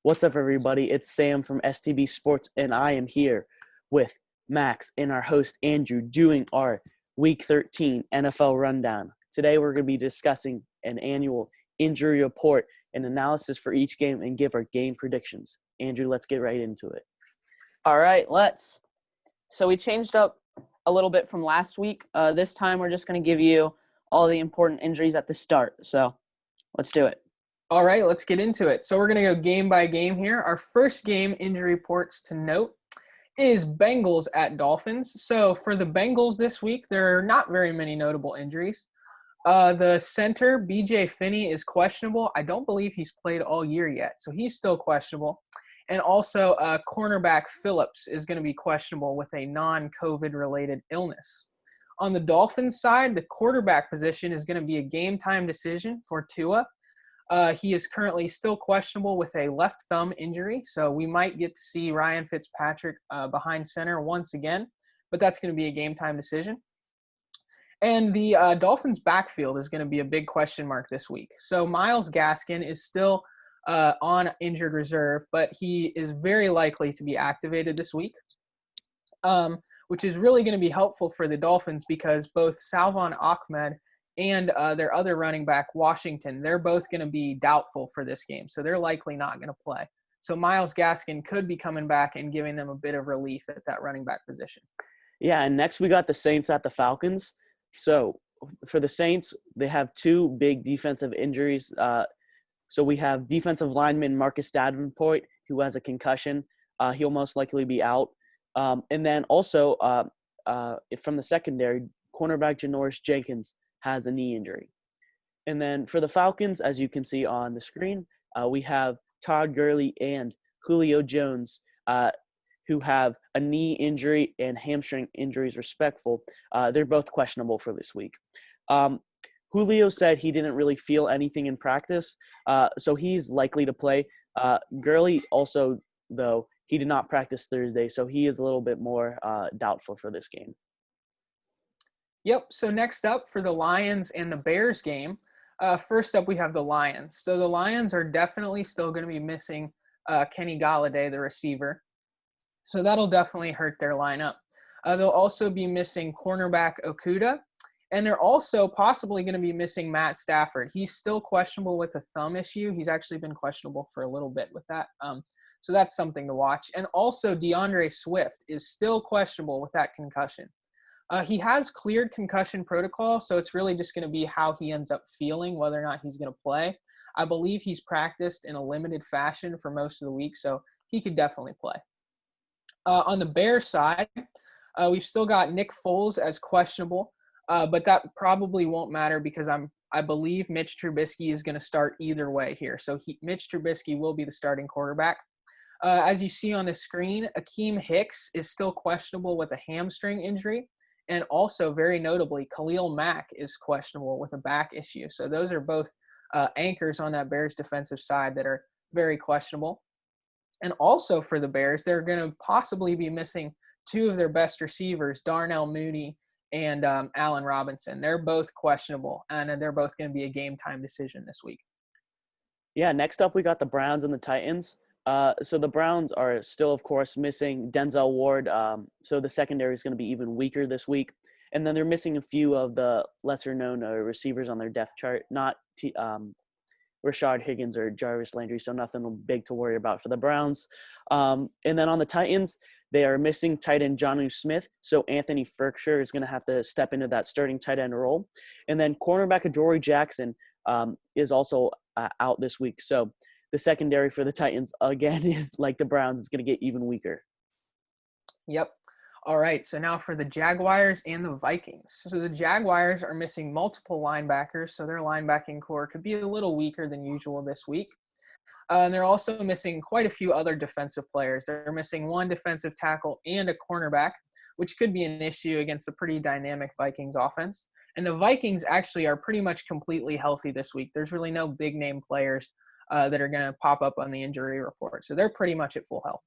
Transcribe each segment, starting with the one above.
What's up, everybody? It's Sam from STB Sports, and I am here with Max and our host, Andrew, doing our Week 13 NFL rundown. Today, we're going to be discussing an annual injury report and analysis for each game and give our game predictions. Andrew, let's get right into it. All right, let's. So we changed up a little bit from last week. This time, we're just going to give you all the important injuries at the start. So let's do it. All right, let's get into it. So we're going to go game by game here. Our first game injury reports to note is Bengals at Dolphins. So for the Bengals this week, there are not very many notable injuries. The center, B.J. Finney, is questionable. I don't believe he's played all year yet, so he's still questionable. And also cornerback Phillips is going to be questionable with a non-COVID-related illness. On the Dolphins side, the quarterback position is going to be a game-time decision for Tua. He is currently still questionable with a left thumb injury, so we might get to see Ryan Fitzpatrick behind center once again, but that's going to be a game-time decision. And the Dolphins' backfield is going to be a big question mark this week. So Myles Gaskin is still on injured reserve, but he is very likely to be activated this week, which is really going to be helpful for the Dolphins because both Salvon Ahmed and their other running back, Washington, they're both going to be doubtful for this game. So they're likely not going to play. So Myles Gaskin could be coming back and giving them a bit of relief at that running back position. Yeah, and next we got the Saints at the Falcons. So for the Saints, they have two big defensive injuries. So we have defensive lineman Marcus Davenport, who has a concussion. He'll most likely be out. And then also from the secondary, cornerback Janoris Jenkins has a knee injury. And then for the Falcons, as you can see on the screen, we have Todd Gurley and Julio Jones, who have a knee injury and hamstring injuries respectful. They're both questionable for this week. Julio said he didn't really feel anything in practice, so he's likely to play. Gurley also, though, he did not practice Thursday, so he is a little bit more doubtful for this game. Yep, so next up for the Lions and the Bears game, first up we have the Lions. So the Lions are definitely still going to be missing Kenny Golladay, the receiver. So that'll definitely hurt their lineup. They'll also be missing cornerback Okudah, and they're also possibly going to be missing Matt Stafford. He's still questionable with a thumb issue. He's actually been questionable for a little bit with that. So that's something to watch. And also DeAndre Swift is still questionable with that concussion. He has cleared concussion protocol, so it's really just going to be how he ends up feeling, whether or not he's going to play. I believe he's practiced in a limited fashion for most of the week, so he could definitely play. On the Bears side, we've still got Nick Foles as questionable, but that probably won't matter because I believe Mitch Trubisky is going to start either way here. So Mitch Trubisky will be the starting quarterback. As you see on the screen, Akeem Hicks is still questionable with a hamstring injury. And also, very notably, Khalil Mack is questionable with a back issue. So those are both anchors on that Bears defensive side that are very questionable. And also for the Bears, they're going to possibly be missing two of their best receivers, Darnell Mooney and Allen Robinson. They're both questionable, and they're both going to be a game-time decision this week. Yeah, next up we got the Browns and the Titans. So the Browns are still, of course, missing Denzel Ward. So the secondary is going to be even weaker this week. And then they're missing a few of the lesser-known receivers on their depth chart, not Rashard Higgins or Jarvis Landry, so nothing big to worry about for the Browns. And then on the Titans, they are missing tight end Jonnu Smith, so Anthony Ferkshire is going to have to step into that starting tight end role. And then cornerback Adoree Jackson is also out this week. So the secondary for the Titans, again, is like the Browns, is going to get even weaker. Yep. All right, so now for the Jaguars and the Vikings. So the Jaguars are missing multiple linebackers, so their linebacking core could be a little weaker than usual this week. And they're also missing quite a few other defensive players. They're missing one defensive tackle and a cornerback, which could be an issue against a pretty dynamic Vikings offense. And the Vikings actually are pretty much completely healthy this week. There's really no big-name players that are going to pop up on the injury report. So they're pretty much at full health.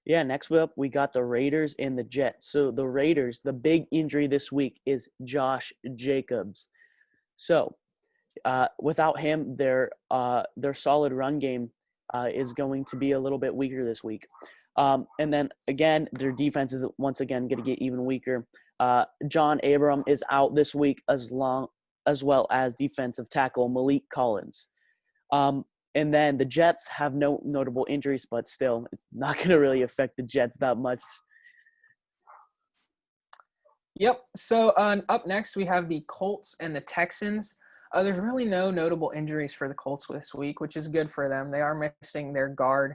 Yeah, next up, we got the Raiders and the Jets. So the Raiders, the big injury this week is Josh Jacobs. So without him, their solid run game is going to be a little bit weaker this week. And then, again, their defense is once again going to get even weaker. John Abram is out this week as well as defensive tackle Malik Collins. And then the Jets have no notable injuries, but still, it's not going to really affect the Jets that much. Yep. So up next, we have the Colts and the Texans. There's really no notable injuries for the Colts this week, which is good for them. They are missing their guard,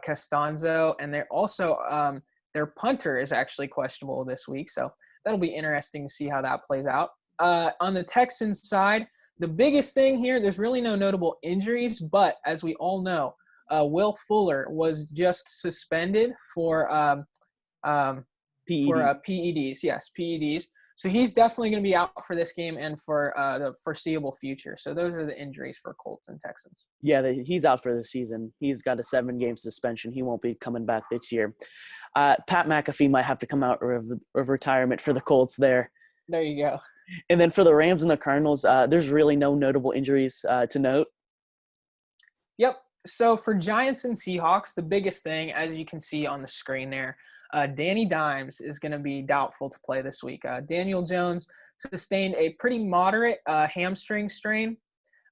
Costanzo, and they're also their punter is actually questionable this week. So that'll be interesting to see how that plays out. On the Texans side, the biggest thing here, there's really no notable injuries, but as we all know, Will Fuller was just suspended for PEDs. Yes, PEDs. So he's definitely going to be out for this game and for the foreseeable future. So those are the injuries for Colts and Texans. Yeah, he's out for the season. He's got a 7-game suspension. He won't be coming back this year. Pat McAfee might have to come out of retirement for the Colts there. There you go. And then for the Rams and the Cardinals, there's really no notable injuries to note. Yep. So for Giants and Seahawks, the biggest thing, as you can see on the screen there, Danny Dimes is going to be doubtful to play this week. Daniel Jones sustained a pretty moderate hamstring strain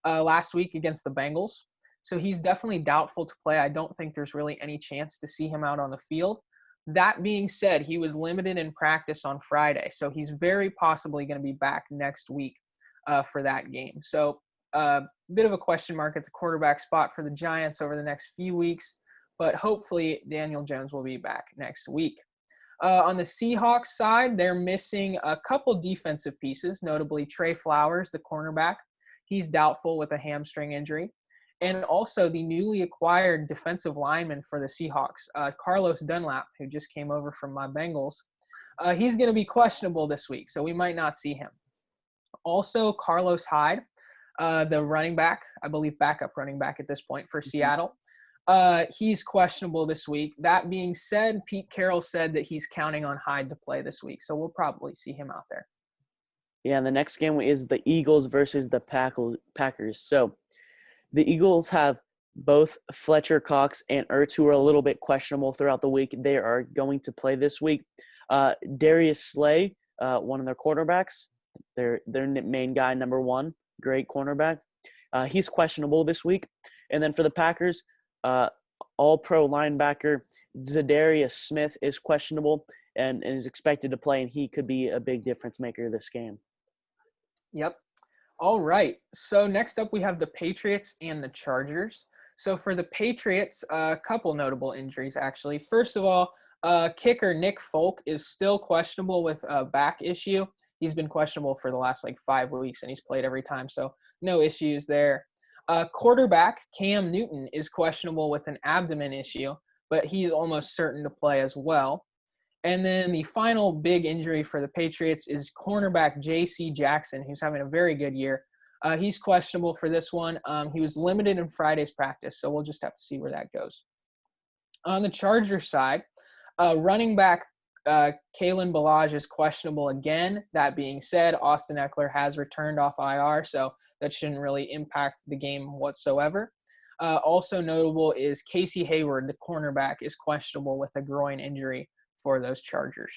last week against the Bengals. So he's definitely doubtful to play. I don't think there's really any chance to see him out on the field. That being said, he was limited in practice on Friday, so he's very possibly going to be back next week for that game. So a bit of a question mark at the quarterback spot for the Giants over the next few weeks, but hopefully Daniel Jones will be back next week. On the Seahawks side, they're missing a couple defensive pieces, notably Trey Flowers, the cornerback. He's doubtful with a hamstring injury. And also the newly acquired defensive lineman for the Seahawks, Carlos Dunlap, who just came over from my Bengals. He's going to be questionable this week, so we might not see him. Also, Carlos Hyde, the running back, I believe backup running back at this point for Seattle. He's questionable this week. That being said, Pete Carroll said that he's counting on Hyde to play this week, so we'll probably see him out there. Yeah, and the next game is the Eagles versus the Packers. So the Eagles have both Fletcher Cox and Ertz, who are a little bit questionable throughout the week. They are going to play this week. Darius Slay, one of their quarterbacks, their main guy, number 1, great cornerback. He's questionable this week. And then for the Packers, all-pro linebacker Zadarius Smith is questionable and is expected to play, and he could be a big difference maker this game. Yep. All right. So next up, we have the Patriots and the Chargers. So for the Patriots, a couple notable injuries, actually. First of all, kicker Nick Folk is still questionable with a back issue. He's been questionable for the last 5 weeks, and he's played every time, so no issues there. Quarterback Cam Newton is questionable with an abdomen issue, but he's almost certain to play as well. And then the final big injury for the Patriots is cornerback J.C. Jackson, who's having a very good year. He's questionable for this one. He was limited in Friday's practice, so we'll just have to see where that goes. On the Chargers side, running back Kalen Ballage is questionable again. That being said, Austin Eckler has returned off IR, so that shouldn't really impact the game whatsoever. Also notable is Casey Hayward, the cornerback, is questionable with a groin injury for those Chargers.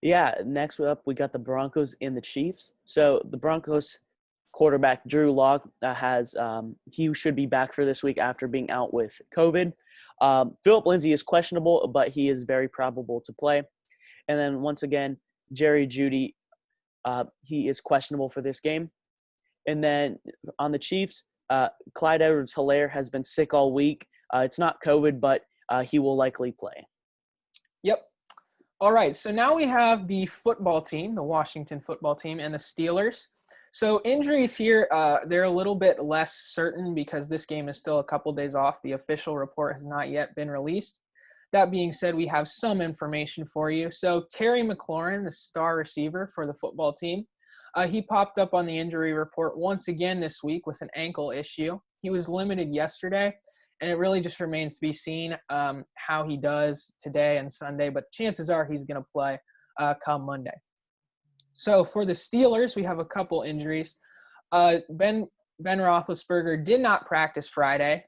Yeah, next up we got the Broncos and the Chiefs. So the Broncos quarterback Drew Lock he should be back for this week after being out with COVID. Philip Lindsay is questionable, but he is very probable to play. And then once again, Jerry Jeudy, he is questionable for this game. And then on the Chiefs, Clyde Edwards-Helaire has been sick all week. It's not COVID, but he will likely play. Yep. All right, so now we have the football team, the Washington football team, and the Steelers. So injuries here, they're a little bit less certain because this game is still a couple days off. The official report has not yet been released. That being said, we have some information for you. So Terry McLaurin, the star receiver for the football team, he popped up on the injury report once again this week with an ankle issue. He was limited yesterday, and it really just remains to be seen how he does today and Sunday, but chances are he's going to play come Monday. So for the Steelers, we have a couple injuries. Ben Roethlisberger did not practice Friday.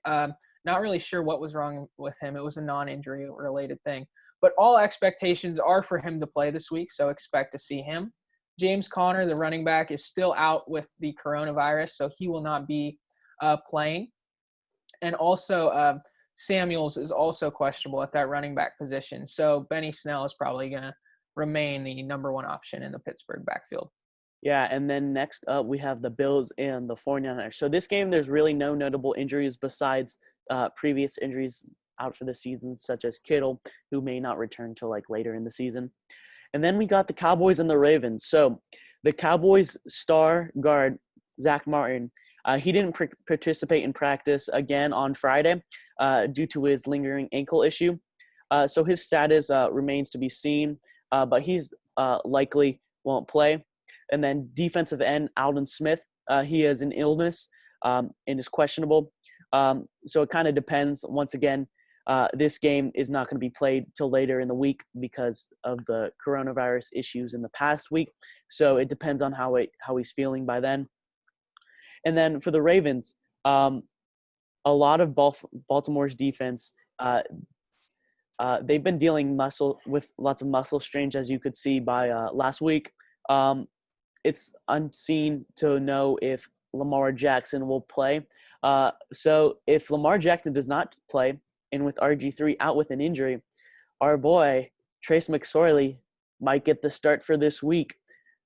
Not really sure what was wrong with him. It was a non-injury related thing. But all expectations are for him to play this week, so expect to see him. James Conner, the running back, is still out with the coronavirus, so he will not be playing. And also, Samuels is also questionable at that running back position. So Benny Snell is probably going to remain the number one option in the Pittsburgh backfield. Yeah, and then next up we have the Bills and the 49ers. So this game, there's really no notable injuries besides previous injuries out for the season, such as Kittle, who may not return till like later in the season. And then we got the Cowboys and the Ravens. So the Cowboys star guard, Zach Martin, he didn't participate in practice again on Friday due to his lingering ankle issue. So his status remains to be seen, but he's likely won't play. And then defensive end, Aldon Smith, he has an illness and is questionable. So it kind of depends. Once again, this game is not going to be played till later in the week because of the coronavirus issues in the past week. So it depends on how he's feeling by then. And then for the Ravens, a lot of Baltimore's defense, they've been dealing with lots of muscle strains, as you could see by last week. It's unseen to know if Lamar Jackson will play. So if Lamar Jackson does not play, and with RG3 out with an injury, our boy Trace McSorley might get the start for this week.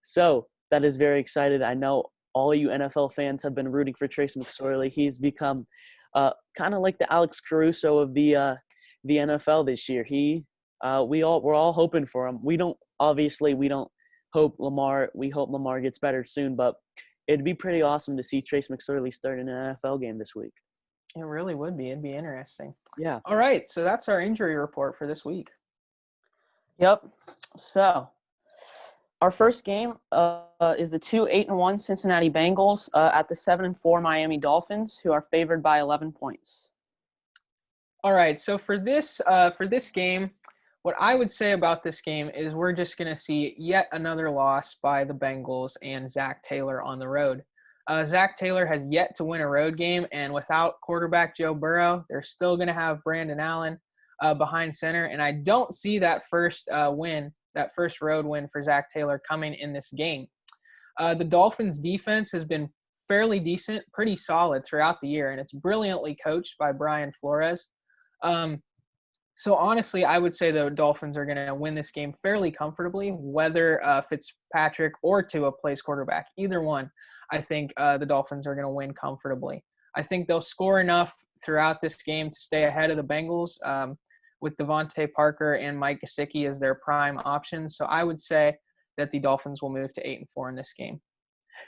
So that is very excited. I know all you NFL fans have been rooting for Trace McSorley. He's become kind of like the Alex Caruso of the NFL this year. We're all hoping for him. We don't hope Lamar gets better soon, but it'd be pretty awesome to see Trace McSorley start in an NFL game this week. It really would be. It'd be interesting. Yeah. All right, so that's our injury report for this week. Yep. So our first game is the 8-1 Cincinnati Bengals at the 7-4 Miami Dolphins, who are favored by 11 points. All right, so for this game, what I would say about this game is we're just going to see yet another loss by the Bengals and Zach Taylor on the road. Zach Taylor has yet to win a road game, and without quarterback Joe Burrow, they're still going to have Brandon Allen behind center, and I don't see that first road win for Zach Taylor coming in this game. The Dolphins' defense has been fairly decent, pretty solid throughout the year, and it's brilliantly coached by Brian Flores. So honestly, I would say the Dolphins are going to win this game fairly comfortably, whether Fitzpatrick or Tua plays quarterback. Either one, I think the Dolphins are going to win comfortably. I think they'll score enough throughout this game to stay ahead of the Bengals with Devontae Parker and Mike Gesicki as their prime options. So I would say that the Dolphins will move to 8-4 in this game.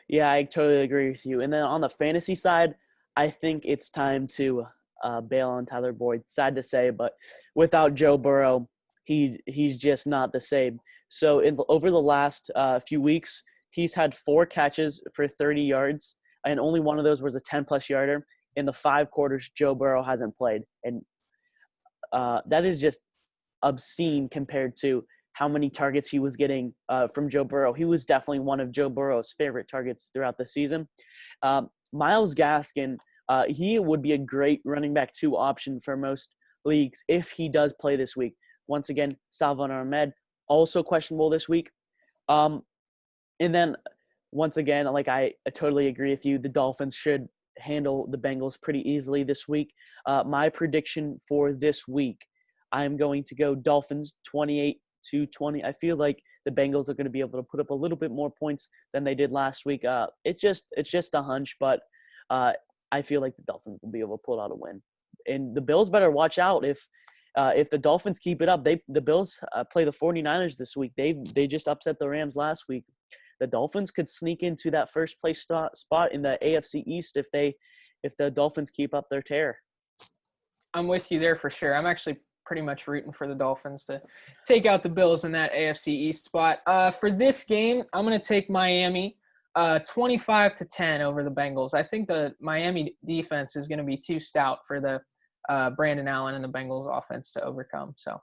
Yeah, I totally agree with you. And then on the fantasy side, I think it's time to bail on Tyler Boyd. Sad to say, but without Joe Burrow, he's just not the same. So over the last few weeks, he's had 4 catches for 30 yards, and only one of those was a 10-plus yarder. In the 5 quarters, Joe Burrow hasn't played, and that is just obscene compared to how many targets he was getting from Joe Burrow. He was definitely one of Joe Burrow's favorite targets throughout the season. Myles Gaskin, he would be a great running back 2 option for most leagues if he does play this week. Once again, Salvon Ahmed, also questionable this week. And then, once again, like I totally agree with you, the Dolphins should handle the Bengals pretty easily this week. My prediction for this week, I'm going to go Dolphins 28-20. I feel like the Bengals are going to be able to put up a little bit more points than they did last week. It's just a hunch, but I feel like the Dolphins will be able to pull out a win. And the Bills better watch out if the Dolphins keep it up. The Bills play the 49ers this week. They just upset the Rams last week. The Dolphins could sneak into that first place spot in the AFC East if the Dolphins keep up their tear. I'm with you there for sure. I'm actually pretty much rooting for the Dolphins to take out the Bills in that AFC East spot. For this game, I'm going to take Miami 25-10 over the Bengals. I think the Miami defense is going to be too stout for the Brandon Allen and the Bengals offense to overcome. So,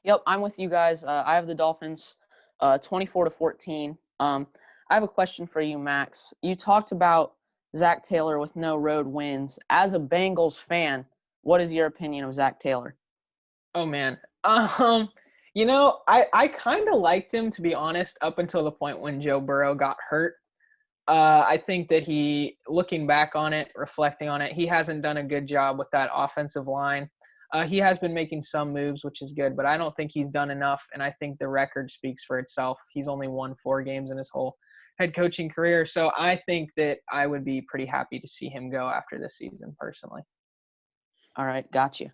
Yep, I'm with you guys. I have the Dolphins 24-14. I have a question for you, Max. You talked about Zach Taylor with no road wins. As a Bengals fan, what is your opinion of Zach Taylor? Oh man. I kind of liked him, to be honest, up until the point when Joe Burrow got hurt. I think that looking back on it, reflecting on it, he hasn't done a good job with that offensive line. He has been making some moves, which is good, but I don't think he's done enough, and I think the record speaks for itself. He's only won 4 games in his whole head coaching career, so I think that I would be pretty happy to see him go after this season, personally. All right, gotcha.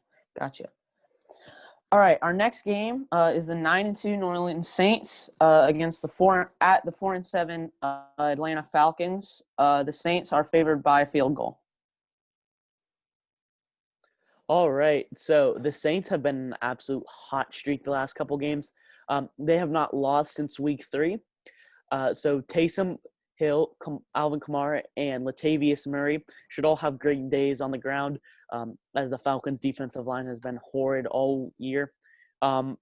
All right, our next game is the 9-2 New Orleans Saints against the 4-7 Atlanta Falcons. The Saints are favored by a field goal. All right. So the Saints have been an absolute hot streak the last couple games. They have not lost since week 3. So Taysom Hill, Alvin Kamara, and Latavius Murray should all have great days on the ground, as the Falcons' defensive line has been horrid all year. Though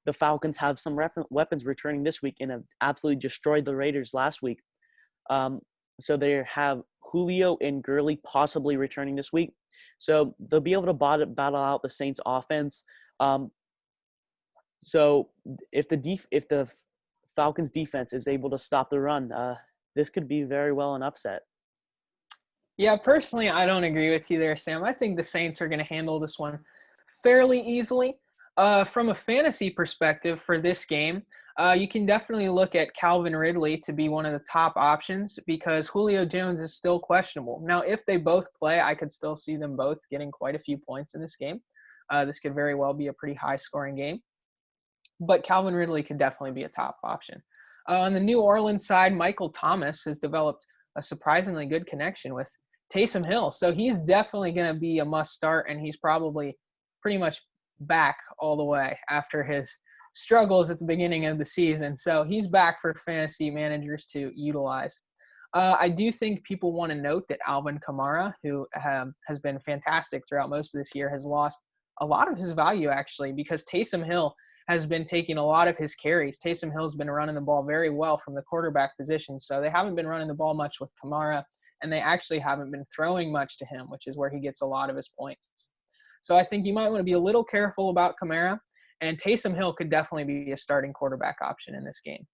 the Falcons have some weapons returning this week and have absolutely destroyed the Raiders last week. So they have Julio and Gurley possibly returning this week. So they'll be able to battle out the Saints' offense. So if the Falcons' defense is able to stop the run, this could be very well an upset. Yeah, personally, I don't agree with you there, Sam. I think the Saints are going to handle this one fairly easily. From a fantasy perspective for this game, you can definitely look at Calvin Ridley to be one of the top options because Julio Jones is still questionable. Now, if they both play, I could still see them both getting quite a few points in this game. This could very well be a pretty high-scoring game. But Calvin Ridley could definitely be a top option. On the New Orleans side, Michael Thomas has developed a surprisingly good connection with Taysom Hill. So he's definitely going to be a must start, and he's probably pretty much back all the way after his struggles at the beginning of the season. So he's back for fantasy managers to utilize. I do think people want to note that Alvin Kamara, who has been fantastic throughout most of this year, has lost a lot of his value actually because Taysom Hill has been taking a lot of his carries. Taysom Hill's been running the ball very well from the quarterback position, so they haven't been running the ball much with Kamara, and they actually haven't been throwing much to him, which is where he gets a lot of his points. So I think you might want to be a little careful about Kamara, and Taysom Hill could definitely be a starting quarterback option in this game.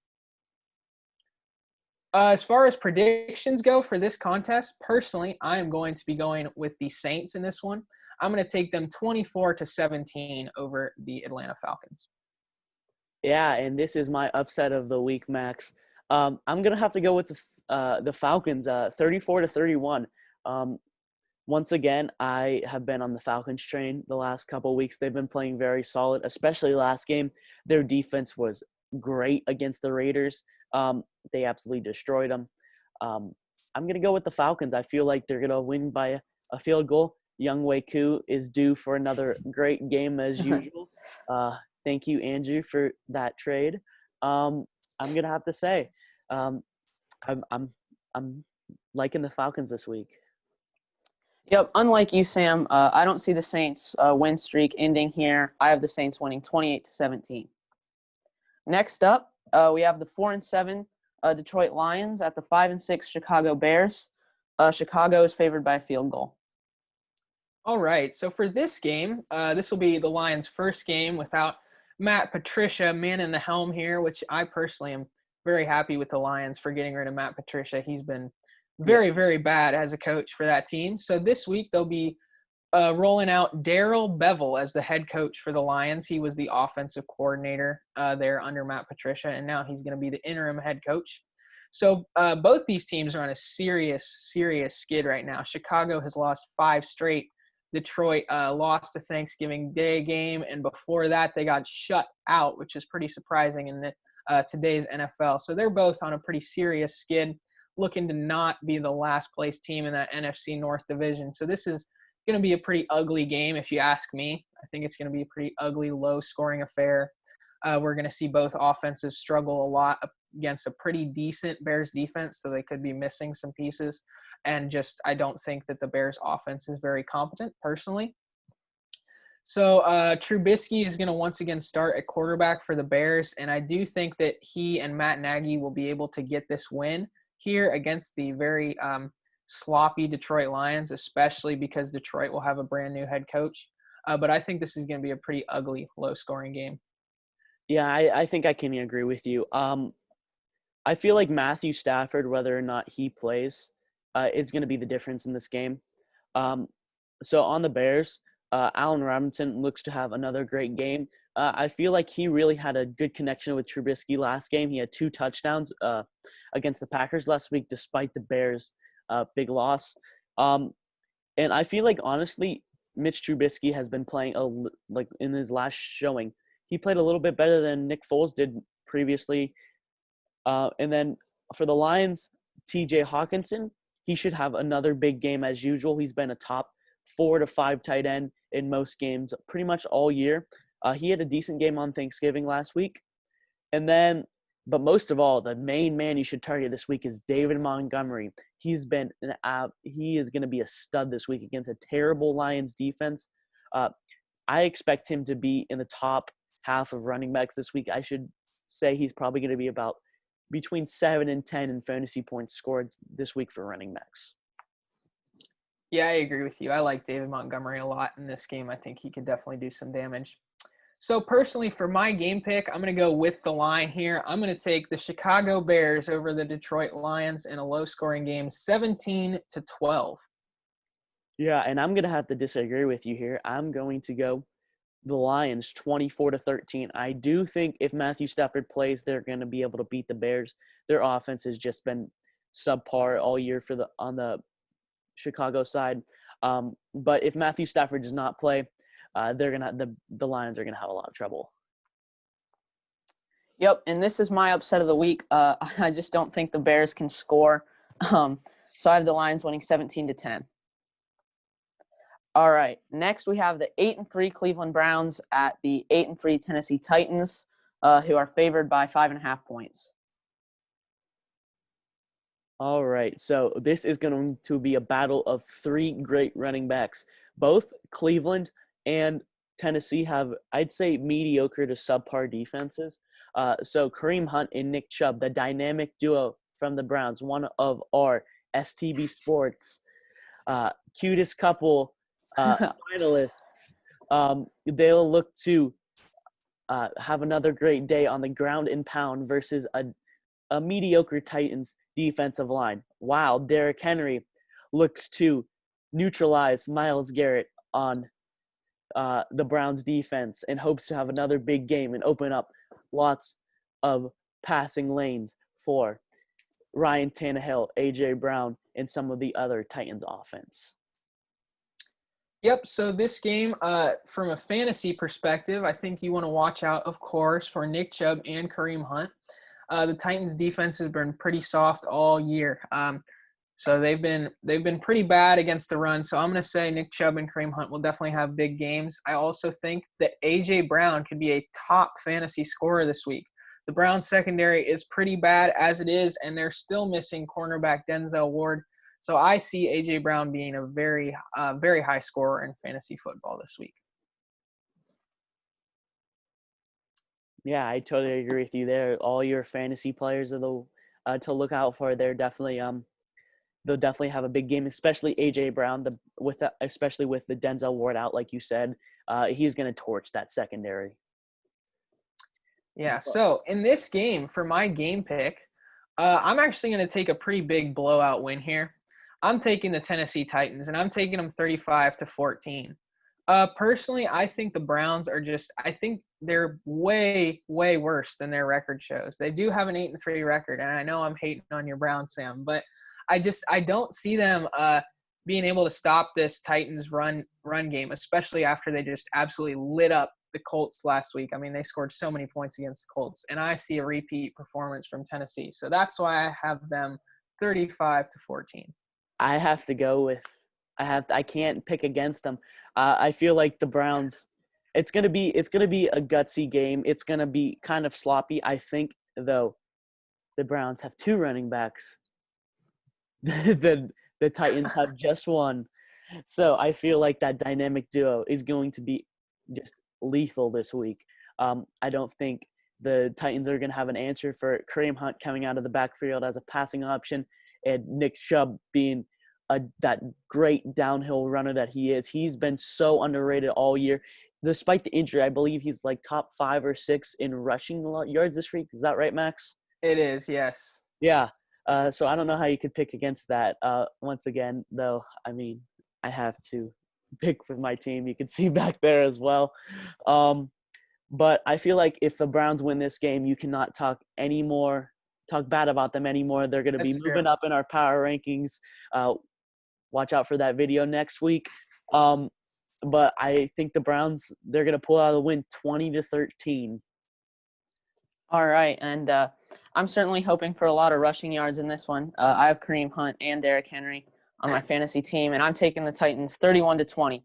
As far as predictions go for this contest, personally, I am going to be going with the Saints in this one. I'm going to take them 24-17 over the Atlanta Falcons. Yeah, and this is my upset of the week, Max. I'm gonna have to go with the Falcons, 34-31. Once again, I have been on the Falcons train the last couple of weeks. They've been playing very solid, especially last game. Their defense was great against the Raiders. They absolutely destroyed them. I'm gonna go with the Falcons. I feel like they're gonna win by a field goal. Younghoe Koo is due for another great game as usual. Thank you, Andrew, for that trade. I'm gonna have to say, I'm liking the Falcons this week. Yep, unlike you, Sam, I don't see the Saints win streak ending here. I have the Saints winning 28-17. Next up, we have the 4-7 Detroit Lions at the 5-6 Chicago Bears. Chicago is favored by a field goal. All right, so for this game, this will be the Lions' first game without Matt Patricia manning the helm here, which I personally am very happy with the Lions for getting rid of Matt Patricia. He's been very, very bad as a coach for that team. So this week they'll be rolling out Darrell Bevell as the head coach for the Lions. He was the offensive coordinator there under Matt Patricia, and now he's going to be the interim head coach. So both these teams are on a serious skid right now. Chicago has lost 5 straight. Detroit lost a Thanksgiving Day game, and before that they got shut out, which is pretty surprising in today's NFL. So they're both on a pretty serious skid, looking to not be the last place team in that NFC North division. So this is going to be a pretty ugly game if you ask me. I think it's going to be a pretty ugly, low-scoring affair. We're going to see both offenses struggle a lot against a pretty decent Bears defense, so they could be missing some pieces. And just I don't think that the Bears offense is very competent, personally. So Trubisky is going to once again start at quarterback for the Bears, and I do think that he and Matt Nagy will be able to get this win here against the very sloppy Detroit Lions, especially because Detroit will have a brand new head coach. But I think this is going to be a pretty ugly, low-scoring game. Yeah, I think I can agree with you. I feel like Matthew Stafford, whether or not he plays, is going to be the difference in this game. So on the Bears, Allen Robinson looks to have another great game. I feel like he really had a good connection with Trubisky last game. He had 2 touchdowns against the Packers last week, despite the Bears' big loss. And I feel like, honestly, Mitch Trubisky has been playing like in his last showing. He played a little bit better than Nick Foles did previously. And then for the Lions, TJ Hawkinson, he should have another big game as usual. He's been a top 4 to 5 tight end in most games pretty much all year. He had a decent game on Thanksgiving last week. And then, but most of all, the main man you should target this week is David Montgomery. He is going to be a stud this week against a terrible Lions defense. I expect him to be in the top half of running backs this week. I should say he's probably going to be about between 7 and 10 in fantasy points scored this week for running backs. Yeah, I agree with you. I like David Montgomery a lot in this game. I think he could definitely do some damage. So personally, for my game pick, I'm going to go with the line here. I'm going to take the Chicago Bears over the Detroit Lions in a low-scoring game, 17-12. Yeah, and I'm going to have to disagree with you here. I'm going to go the Lions 24-13. I do think if Matthew Stafford plays, they're going to be able to beat the Bears. Their offense has just been subpar all year on the Chicago side. But if Matthew Stafford does not play, the Lions are gonna have a lot of trouble. Yep, and this is my upset of the week. I just don't think the Bears can score. So I have the Lions winning 17-10. All right, next we have the 8-3 Cleveland Browns at the 8-3 Tennessee Titans, who are favored by 5.5 points. All right, so this is going to be a battle of 3 great running backs. Both Cleveland and Tennessee have, I'd say, mediocre to subpar defenses. So Kareem Hunt and Nick Chubb, the dynamic duo from the Browns, one of our STB Sports cutest couple finalists. They'll look to have another great day on the ground and pound versus a mediocre Titans defensive line. Wow, Derrick Henry looks to neutralize Myles Garrett on the Browns defense and hopes to have another big game and open up lots of passing lanes for Ryan Tannehill, A.J. Brown, and some of the other Titans offense. Yep, so this game, from a fantasy perspective, I think you want to watch out, of course, for Nick Chubb and Kareem Hunt. The Titans defense has been pretty soft all year. So they've been pretty bad against the run. So I'm going to say Nick Chubb and Kareem Hunt will definitely have big games. I also think that A.J. Brown could be a top fantasy scorer this week. The Browns secondary is pretty bad as it is, and they're still missing cornerback Denzel Ward. So I see A.J. Brown being a very, very high scorer in fantasy football this week. Yeah, I totally agree with you there. All your fantasy players are to look out for. They'll definitely have a big game, especially A.J. Brown, especially with the Denzel Ward out, like you said. He's going to torch that secondary. Yeah, so in this game, for my game pick, I'm actually going to take a pretty big blowout win here. I'm taking the Tennessee Titans, and I'm taking them 35-14. Personally, I think the Browns I think they're way, way worse than their record shows. They do have an 8-3 record, and I know I'm hating on your Browns, Sam, but I don't see them being able to stop this Titans run game, especially after they just absolutely lit up the Colts last week. I mean, they scored so many points against the Colts, and I see a repeat performance from Tennessee. So that's why I have them 35-14. I have to go with I can't pick against them. I feel like the Browns, it's gonna be a gutsy game. It's gonna be kind of sloppy. I think though the Browns have 2 running backs. the Titans have just one. So I feel like that dynamic duo is going to be just lethal this week. I don't think the Titans are going to have an answer for Kareem Hunt coming out of the backfield as a passing option, and Nick Chubb being that great downhill runner that he is. He's been so underrated all year. Despite the injury, I believe he's like top 5 or 6 in rushing yards this week. Is that right, Max? It is, yes. Yeah. So I don't know how you could pick against that. Once again, though, I mean, I have to pick for my team. You can see back there as well. But I feel like if the Browns win this game, you cannot talk bad about them anymore. They're going to be moving up in our power rankings. Watch out for that video next week. But I think the Browns, they're going to pull out the win 20-13. All right, and I'm certainly hoping for a lot of rushing yards in this one. I have Kareem Hunt and Derrick Henry on my fantasy team, and I'm taking the Titans 31-20.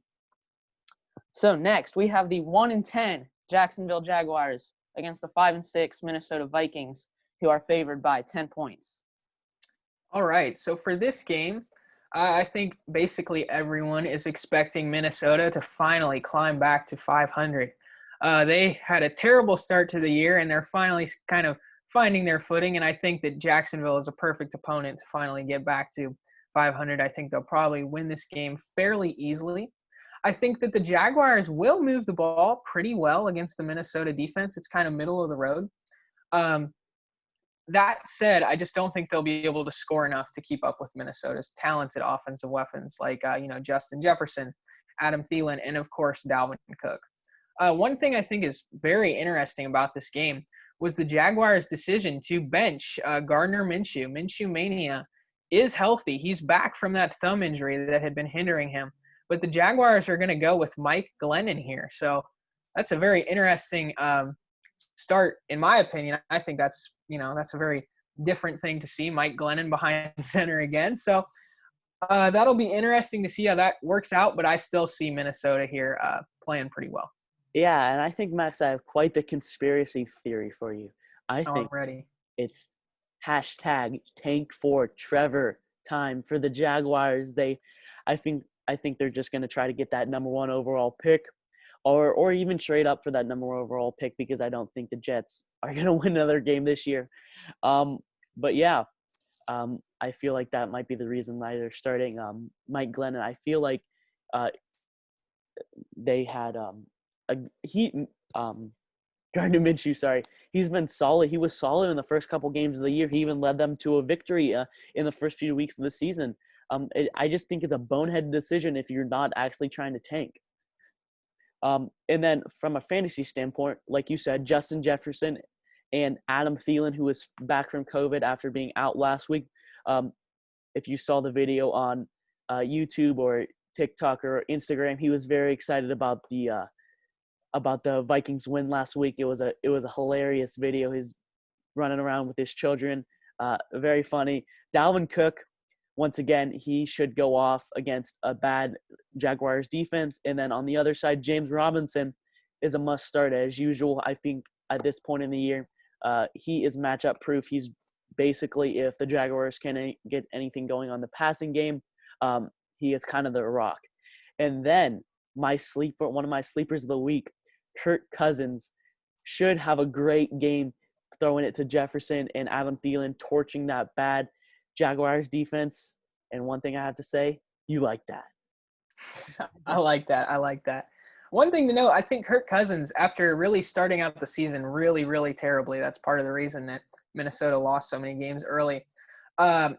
So next, we have the 1-10 Jacksonville Jaguars against the 5-6 Minnesota Vikings, who are favored by 10 points. All right, so for this game, I think basically everyone is expecting Minnesota to finally climb back to 500. They had a terrible start to the year, and they're finally kind of finding their footing, and I think that Jacksonville is a perfect opponent to finally get back to 500. I think they'll probably win this game fairly easily. I think that the Jaguars will move the ball pretty well against the Minnesota defense. It's kind of middle of the road. That said, I just don't think they'll be able to score enough to keep up with Minnesota's talented offensive weapons like, Justin Jefferson, Adam Thielen, and, of course, Dalvin Cook. One thing I think is very interesting about this game was the Jaguars' decision to bench Gardner Minshew. Minshew Mania is healthy. He's back from that thumb injury that had been hindering him. But the Jaguars are going to go with Mike Glennon here. So that's a very interesting start, in my opinion. I think that's a very different thing to see, Mike Glennon behind center again. So that'll be interesting to see how that works out, but I still see Minnesota here playing pretty well. Yeah, and I think, Max, I have quite the conspiracy theory for you. I think it's hashtag tank for Trevor time for the Jaguars. I think they're just going to try to get that number 1 overall pick. Or even trade up for that number 1 overall pick, because I don't think the Jets are going to win another game this year. But yeah, I feel like that might be the reason why they're starting Mike Glennon. I feel like they had Gardner Minshew. Sorry, he's been solid. He was solid in the first couple games of the year. He even led them to a victory in the first few weeks of the season. I just think it's a boneheaded decision if you're not actually trying to tank. And then from a fantasy standpoint, like you said, Justin Jefferson and Adam Thielen, who was back from COVID after being out last week. If you saw the video on YouTube or TikTok or Instagram, he was very excited about the Vikings win last week. It was a hilarious video. He's running around with his children. Very funny. Dalvin Cook, once again, he should go off against a bad Jaguars defense. And then on the other side, James Robinson is a must start as usual. I think at this point in the year, he is matchup proof. He's basically, if the Jaguars can get anything going on the passing game, he is kind of the rock. And then one of my sleepers of the week, Kirk Cousins, should have a great game throwing it to Jefferson and Adam Thielen, torching that bad Jaguars defense. And one thing I have to say, you like that. I like that. One thing to note, I think Kirk Cousins, after really starting out the season really, really terribly, that's part of the reason that Minnesota lost so many games early. I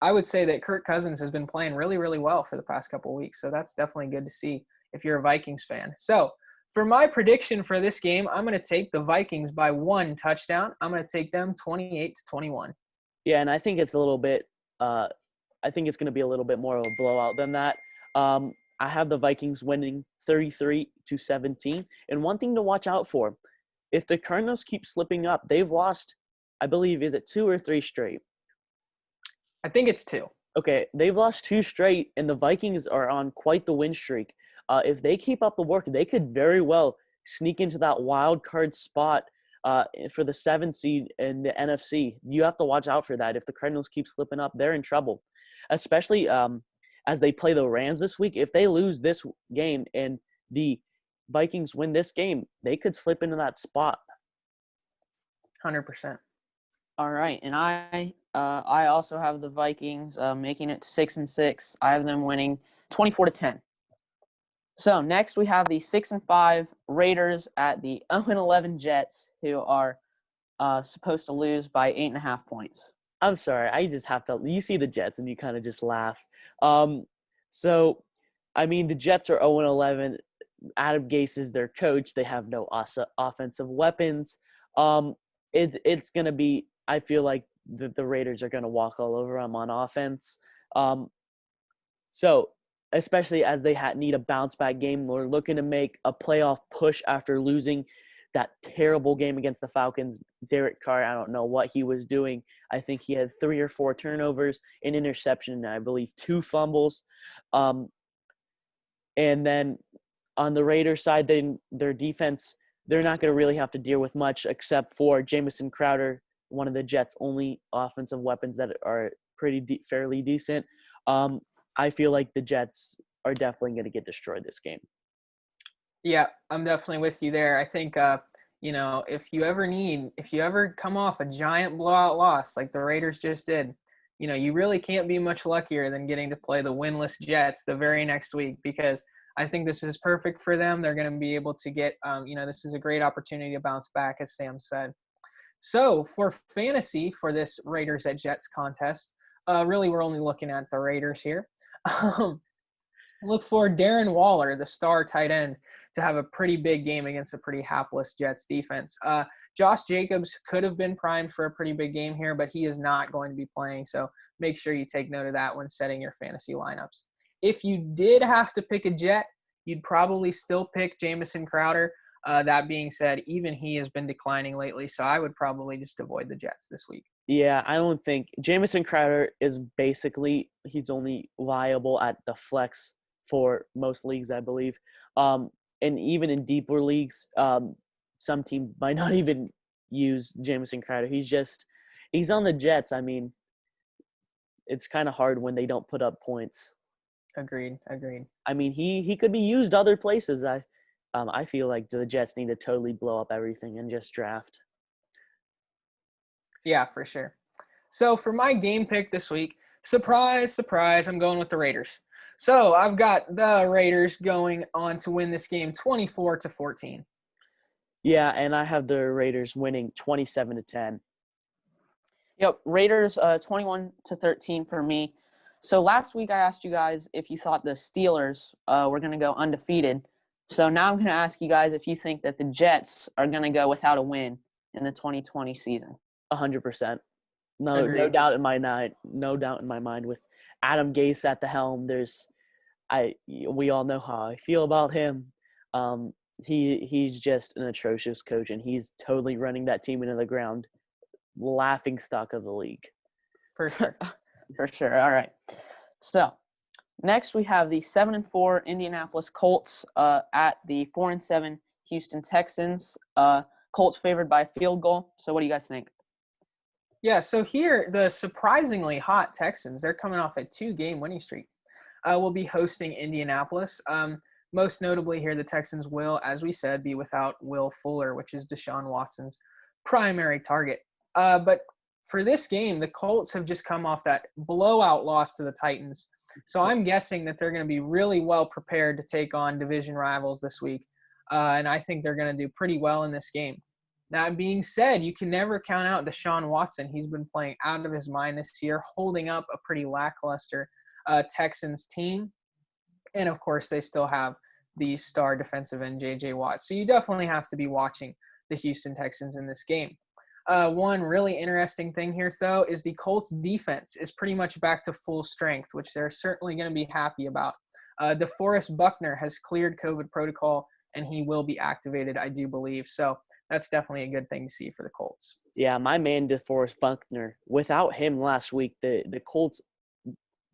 would say that Kirk Cousins has been playing really, really well for the past couple of weeks. So that's definitely good to see if you're a Vikings fan. So for my prediction for this game, I'm going to take the Vikings by 1 touchdown. I'm going to take them 28-21. Yeah, and I think it's a little bit I think it's going to be a little bit more of a blowout than that. I have the Vikings winning 33-17. And one thing to watch out for, if the Cardinals keep slipping up, they've lost, I believe, is it 2 or 3 straight? I think it's 2. Okay, they've lost 2 straight, and the Vikings are on quite the win streak. If they keep up the work, they could very well sneak into that wild card spot for the 7th seed in the NFC. You have to watch out for that. If the Cardinals keep slipping up, they're in trouble, especially as they play the Rams this week. If they lose this game and the Vikings win this game, they could slip into that spot 100%. All right, and I also have the Vikings making it 6-6. I have them winning 24-10. So next we have the 6-5 Raiders at the 0-11 Jets, who are supposed to lose by 8.5 points. I'm sorry. I just have to. You see the Jets and you kind of just laugh. So, I mean, the Jets are 0-11. Adam Gase is their coach. They have no offensive weapons. It's going to be – I feel like the Raiders are going to walk all over them on offense. So, especially as they need a bounce-back game, they're looking to make a playoff push after losing that terrible game against the Falcons. Derek Carr, I don't know what he was doing. I think he had 3 or 4 turnovers, an interception, and I believe 2 fumbles. And then on the Raiders side, their defense, they're not going to really have to deal with much except for Jamison Crowder, one of the Jets' only offensive weapons that are fairly decent. I feel like the Jets are definitely going to get destroyed this game. Yeah, I'm definitely with you there. I think, if you ever come off a giant blowout loss like the Raiders just did, you really can't be much luckier than getting to play the winless Jets the very next week, because I think this is perfect for them. They're going to be able to get, this is a great opportunity to bounce back, as Sam said. So for fantasy for this Raiders at Jets contest, really we're only looking at the Raiders here. Look for Darren Waller, the star tight end, to have a pretty big game against a pretty hapless Jets defense. Josh Jacobs could have been primed for a pretty big game here, but he is not going to be playing, so make sure you take note of that when setting your fantasy lineups. If you did have to pick a Jet, you'd probably still pick Jamison Crowder. That being said, even he has been declining lately, so I would probably just avoid the Jets this week. Yeah, I don't think – Jamison Crowder is basically – he's only viable at the flex for most leagues, I believe. And even in deeper leagues, some team might not even use Jamison Crowder. He's on the Jets. I mean, it's kind of hard when they don't put up points. Agreed. I mean, he could be used other places. I feel like the Jets need to totally blow up everything and just draft. Yeah, for sure. So for my game pick this week, surprise, I'm going with the Raiders. So I've got the Raiders going on to win this game 24-14. Yeah, and I have the Raiders winning 27-10. Yep, Raiders 21-13 for me. So last week I asked you guys if you thought the Steelers were going to go undefeated. So now I'm going to ask you guys if you think that the Jets are going to go without a win in the 2020 season. 100%. No doubt in my mind with Adam Gase at the helm. We all know how I feel about him. He's just an atrocious coach, and he's totally running that team into the ground. Laughing stock of the league. For sure. For sure. All right. So next we have the 7-4 Indianapolis Colts at the 4-7 Houston Texans. Colts favored by a field goal. So what do you guys think? Yeah, so here, the surprisingly hot Texans, they're coming off a 2-game winning streak, will be hosting Indianapolis. Most notably here, the Texans will, as we said, be without Will Fuller, which is Deshaun Watson's primary target. But for this game, the Colts have just come off that blowout loss to the Titans. So I'm guessing that they're going to be really well prepared to take on division rivals this week. And I think they're going to do pretty well in this game. That being said, you can never count out Deshaun Watson. He's been playing out of his mind this year, holding up a pretty lackluster Texans team. And, of course, they still have the star defensive end, J.J. Watt. So you definitely have to be watching the Houston Texans in this game. One really interesting thing here, though, is the Colts defense is pretty much back to full strength, which they're certainly going to be happy about. DeForest Buckner has cleared COVID protocol, and he will be activated, I do believe. So that's definitely a good thing to see for the Colts. Yeah, my man DeForest Buckner. Without him last week, the Colts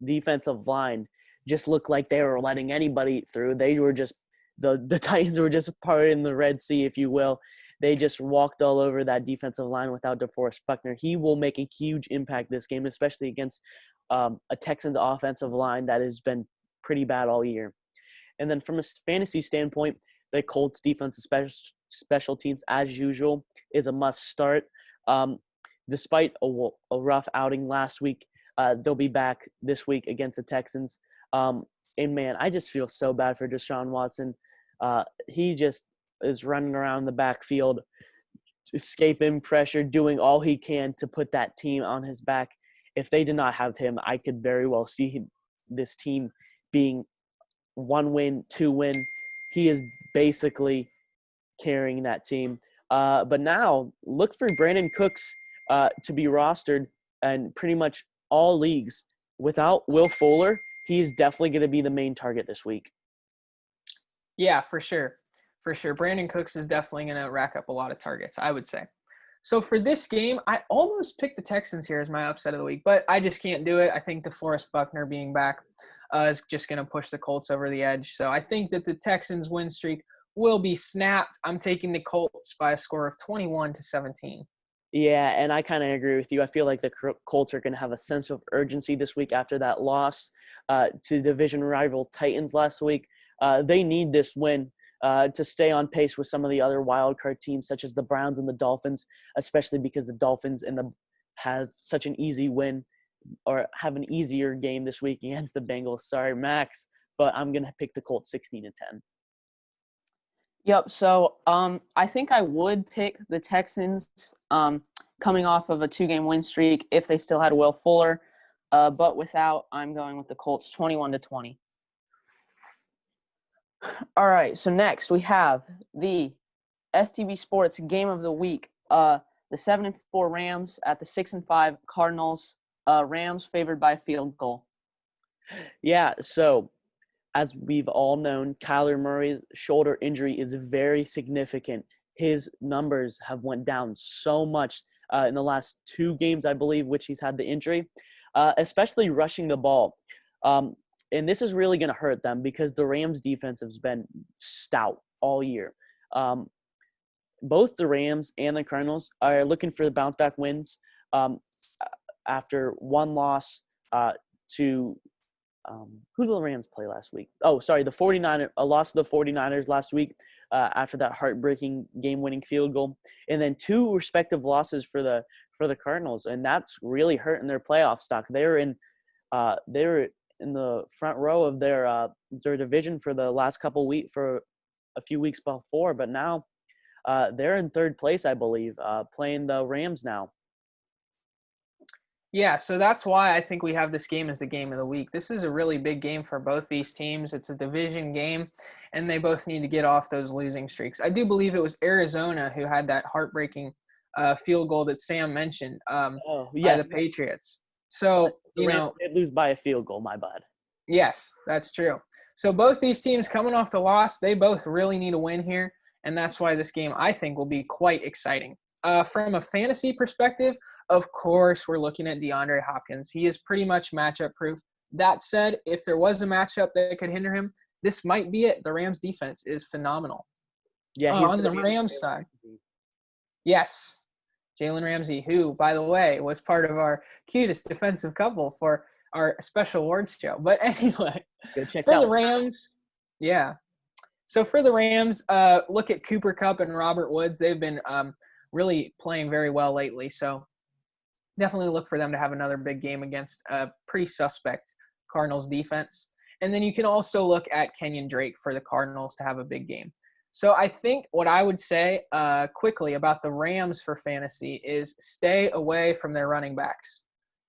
defensive line just looked like they were letting anybody through. They were just the Titans were just parting the Red Sea, if you will. They just walked all over that defensive line without DeForest Buckner. He will make a huge impact this game, especially against a Texans offensive line that has been pretty bad all year. And then from a fantasy standpoint, the Colts defense, special teams, as usual, is a must start. Despite a rough outing last week, they'll be back this week against the Texans. And, man, I just feel so bad for Deshaun Watson. He just is running around the backfield, escaping pressure, doing all he can to put that team on his back. If they did not have him, I could very well see this team being 1 win, 2 win. He is basically carrying that team. But now look for Brandon Cooks to be rostered in pretty much all leagues. Without Will Fuller, he's definitely going to be the main target this week. Yeah, for sure. For sure. Brandon Cooks is definitely going to rack up a lot of targets, I would say. So for this game, I almost picked the Texans here as my upset of the week, but I just can't do it. I think DeForest Buckner being back is just going to push the Colts over the edge. So I think that the Texans win streak will be snapped. I'm taking the Colts by a score of 21-17. Yeah, and I kind of agree with you. I feel like the Colts are going to have a sense of urgency this week after that loss to division rival Titans last week. They need this win to stay on pace with some of the other wild card teams, such as the Browns and the Dolphins, especially because the Dolphins have such an easy win or have an easier game this week against the Bengals. Sorry, Max, but I'm going to pick the Colts 16-10. Yep. So I think I would pick the Texans coming off of a 2-game win streak if they still had Will Fuller. But without, I'm going with the Colts 21-20. All right. So next we have the STB Sports Game of the Week. The 7-4 Rams at the 6-5 Cardinals. Rams favored by a field goal. Yeah. So, as we've all known, Kyler Murray's shoulder injury is very significant. His numbers have went down so much in the last 2 games, I believe, which he's had the injury, especially rushing the ball. And this is really going to hurt them because the Rams' defense has been stout all year. Both the Rams and the Cardinals are looking for the bounce-back wins after one loss to who did the Rams play last week? Oh, sorry, the 49ers, a loss to the 49ers last week after that heartbreaking game-winning field goal, and then 2 respective losses for the Cardinals, and that's really hurting their playoff stock. They were in the front row of their division for the last couple weeks, for a few weeks before, but now they're in 3rd place, I believe, playing the Rams now. Yeah, so that's why I think we have this game as the game of the week. This is a really big game for both these teams. It's a division game, and they both need to get off those losing streaks. I do believe it was Arizona who had that heartbreaking field goal that Sam mentioned by the Patriots. So, the Rams did lose by a field goal, my bad. Yes, that's true. So both these teams coming off the loss, they both really need a win here, and that's why this game, I think, will be quite exciting. From a fantasy perspective, of course, we're looking at DeAndre Hopkins. He is pretty much matchup proof. That said, if there was a matchup that could hinder him, this might be it. The Rams defense is phenomenal. Yeah, on the Rams side. Yes, Jalen Ramsey, who, by the way, was part of our cutest defensive couple for our special awards show. But anyway, for the Rams, yeah. So for the Rams, look at Cooper Kupp and Robert Woods. They've been really playing very well lately. So definitely look for them to have another big game against a pretty suspect Cardinals defense. And then you can also look at Kenyon Drake for the Cardinals to have a big game. So I think what I would say quickly about the Rams for fantasy is stay away from their running backs.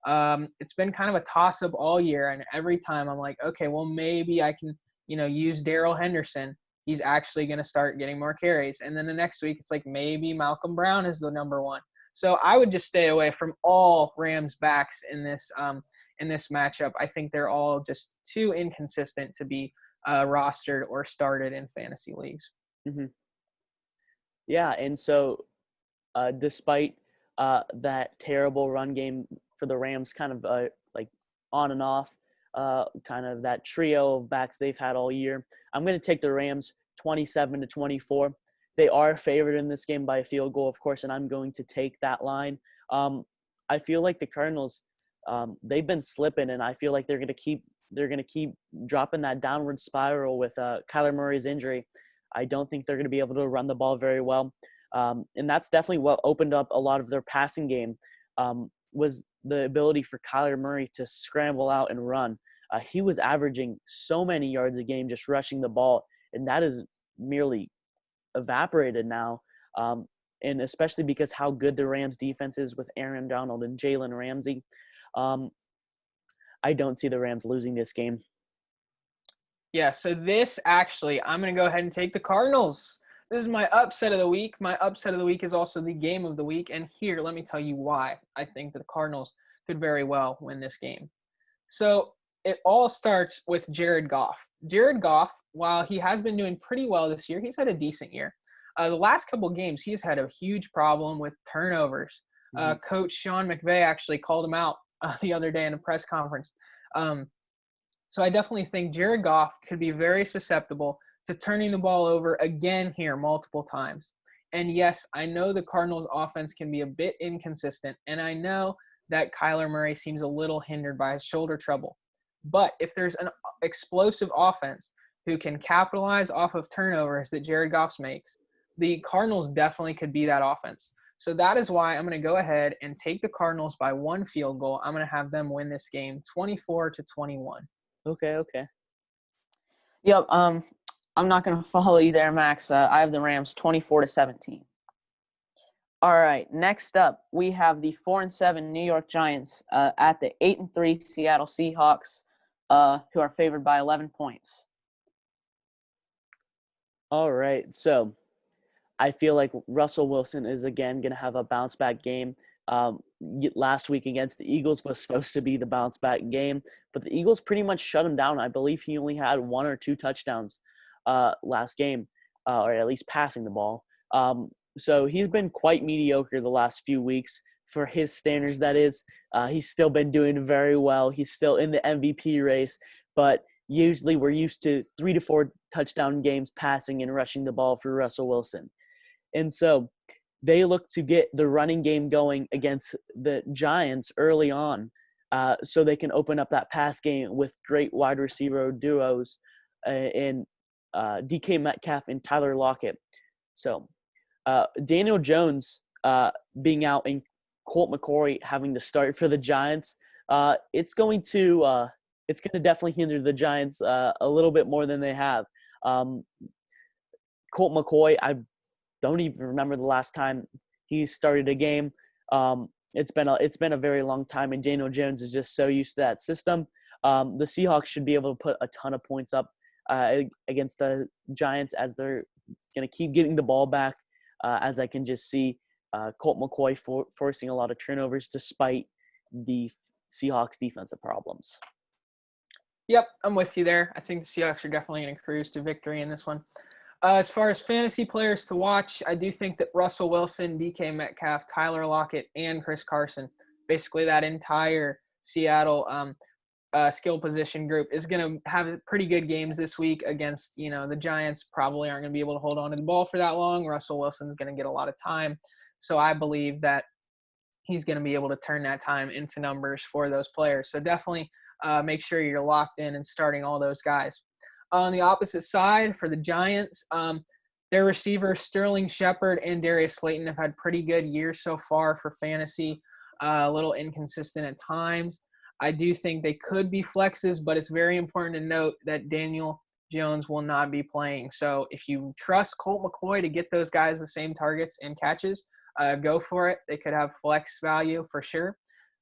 It's been kind of a toss-up all year, and every time I'm like, okay, well, maybe I can, use Darrell Henderson. He's actually going to start getting more carries. And then the next week, it's like maybe Malcolm Brown is the number 1. So I would just stay away from all Rams backs in this matchup. I think they're all just too inconsistent to be rostered or started in fantasy leagues. Mm-hmm. Yeah, and so despite that terrible run game for the Rams, kind of like on and off, kind of that trio of backs they've had all year, I'm going to take the Rams 27-24. They are favored in this game by a field goal, of course, and I'm going to take that line. I feel like the Cardinals, they've been slipping, and I feel like they're going to keep dropping that downward spiral with Kyler Murray's injury. I don't think they're going to be able to run the ball very well. And that's definitely what opened up a lot of their passing game, was the ability for Kyler Murray to scramble out and run. He was averaging so many yards a game just rushing the ball, and that is merely evaporated now. And especially because how good the Rams defense is with Aaron Donald and Jalen Ramsey. I don't see the Rams losing this game. Yeah, so this actually, I'm going to go ahead and take the Cardinals. This is my upset of the week. My upset of the week is also the game of the week. And here, let me tell you why I think that the Cardinals could very well win this game. So it all starts with Jared Goff. Jared Goff, while he has been doing pretty well this year, he's had a decent year. The last couple of games, he's had a huge problem with turnovers. Coach Sean McVay actually called him out the other day in a press conference. So I definitely think Jared Goff could be very susceptible to turning the ball over again here multiple times. And yes, I know the Cardinals offense can be a bit inconsistent, and I know that Kyler Murray seems a little hindered by his shoulder trouble. But if there's an explosive offense who can capitalize off of turnovers that Jared Goff makes, the Cardinals definitely could be that offense. So that is why I'm going to go ahead and take the Cardinals by 1 field goal. I'm going to have them win this game 24-21. Okay. Yep. I'm not going to follow you there, Max. I have the Rams 24-17. All right. Next up, we have the 4-7 New York Giants at the 8-3 Seattle Seahawks, who are favored by 11 points. All right. So I feel like Russell Wilson is again going to have a bounce back game. Last week against the Eagles was supposed to be the bounce back game, but the Eagles pretty much shut him down. I believe he only had 1 or 2 touchdowns last game, or at least passing the ball. So he's been quite mediocre the last few weeks for his standards, that is. He's still been doing very well. He's still in the MVP race, but usually we're used to 3 to 4 touchdown games passing and rushing the ball for Russell Wilson. And so they look to get the running game going against the Giants early on, so they can open up that pass game with great wide receiver duos in DK Metcalf and Tyler Lockett. So Daniel Jones being out and Colt McCoy having to start for the Giants, it's going to definitely hinder the Giants a little bit more than they have. Colt McCoy, I don't even remember the last time he started a game. It's been a very long time, and Daniel Jones is just so used to that system. The Seahawks should be able to put a ton of points up against the Giants, as they're going to keep getting the ball back, as I can just see Colt McCoy forcing a lot of turnovers despite the Seahawks defensive problems. Yep, I'm with you there. I think the Seahawks are definitely going to cruise to victory in this one. As far as fantasy players to watch, I do think that Russell Wilson, DK Metcalf, Tyler Lockett, and Chris Carson, basically that entire Seattle skill position group, is going to have pretty good games this week against, the Giants. Probably aren't going to be able to hold on to the ball for that long. Russell Wilson's going to get a lot of time. So I believe that he's going to be able to turn that time into numbers for those players. So definitely make sure you're locked in and starting all those guys. On the opposite side, for the Giants, their receivers Sterling Shepard and Darius Slayton have had pretty good years so far for fantasy, a little inconsistent at times. I do think they could be flexes, but it's very important to note that Daniel Jones will not be playing. So if you trust Colt McCoy to get those guys the same targets and catches, go for it. They could have flex value for sure,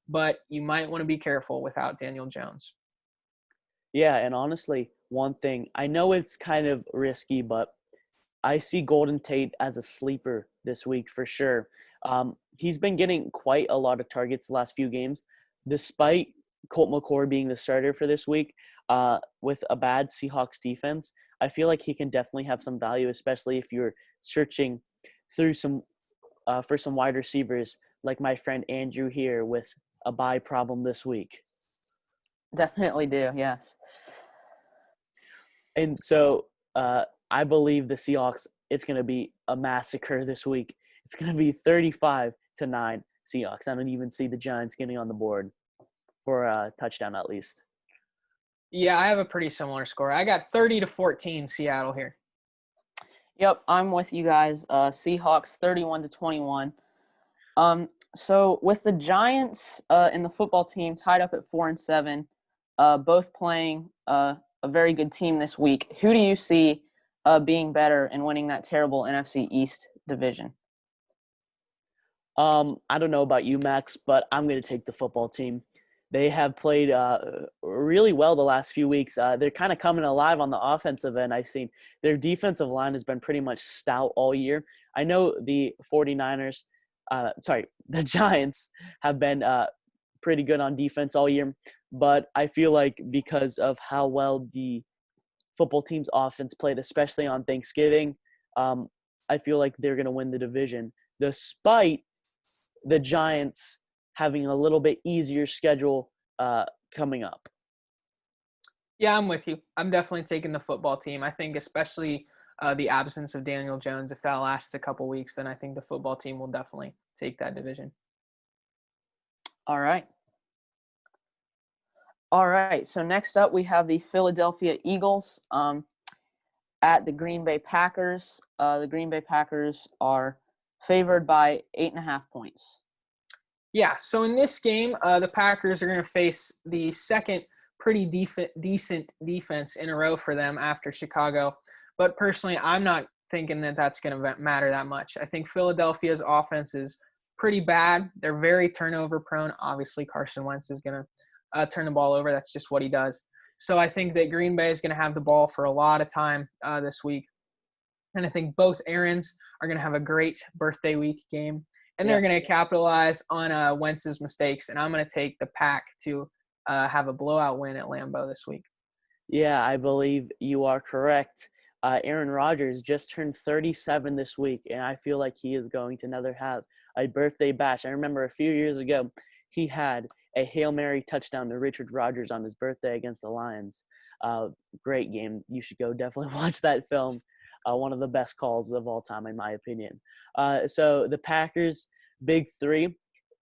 but you might want to be careful without Daniel Jones. Yeah, and honestly, one thing, I know it's kind of risky, but I see Golden Tate as a sleeper this week for sure. He's been getting quite a lot of targets the last few games, despite Colt McCoy being the starter for this week. With a bad Seahawks defense, I feel like he can definitely have some value, especially if you're searching through for some wide receivers, like my friend Andrew here with a bye problem this week. Definitely do, yes. And so I believe the Seahawks, it's going to be a massacre this week. It's going to be 35-9 Seahawks. I don't even see the Giants getting on the board for a touchdown at least. Yeah, I have a pretty similar score. I got 30-14 Seattle here. Yep, I'm with you guys. Seahawks 31-21. So with the Giants and the football team tied up at 4-7, both playing a very good team this week, who do you see being better and winning that terrible NFC East division? I don't know about you, Max, but I'm going to take the football team. They have played really well the last few weeks. They're kind of coming alive on the offensive end. I've seen their defensive line has been pretty much stout all year. I know the 49ers, the Giants have been pretty good on defense all year, but I feel like because of how well the football team's offense played, especially on Thanksgiving, I feel like they're going to win the division, despite the Giants having a little bit easier schedule coming up. Yeah, I'm with you. I'm definitely taking the football team. I think especially the absence of Daniel Jones, if that lasts a couple weeks, then I think the football team will definitely take that division. All right. So next up, we have the Philadelphia Eagles at the Green Bay Packers. The Green Bay Packers are favored by 8.5 points. Yeah, so in this game, the Packers are going to face the second pretty decent defense in a row for them after Chicago. But personally, I'm not thinking that that's going to matter that much. I think Philadelphia's offense is pretty bad. They're very turnover prone. Obviously, Carson Wentz is going to turn the ball over. That's just what he does. So I think that Green Bay is going to have the ball for a lot of time this week. And I think both Aarons are going to have a great birthday week game. And they're going to capitalize on Wentz's mistakes. And I'm going to take the Pack to have a blowout win at Lambeau this week. Yeah, I believe you are correct. Aaron Rodgers just turned 37 this week, and I feel like he is going to have a birthday bash. I remember a few years ago, he had a Hail Mary touchdown to Richard Rodgers on his birthday against the Lions. Great game. You should go definitely watch that film. One of the best calls of all time, in my opinion. So the Packers' big three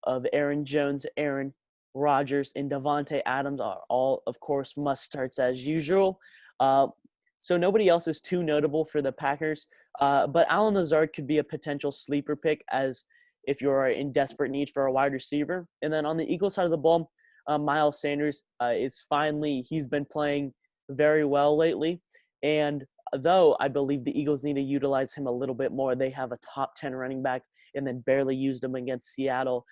of Aaron Jones, Aaron Rodgers, and Davante Adams are all, of course, must-starts as usual. So nobody else is too notable for the Packers. But Allen Lazard could be a potential sleeper pick as if you're in desperate need for a wide receiver. And then on the Eagles side of the ball, Miles Sanders he's been playing very well lately. And though I believe the Eagles need to utilize him a little bit more, they have a top 10 running back and then barely used him against Seattle.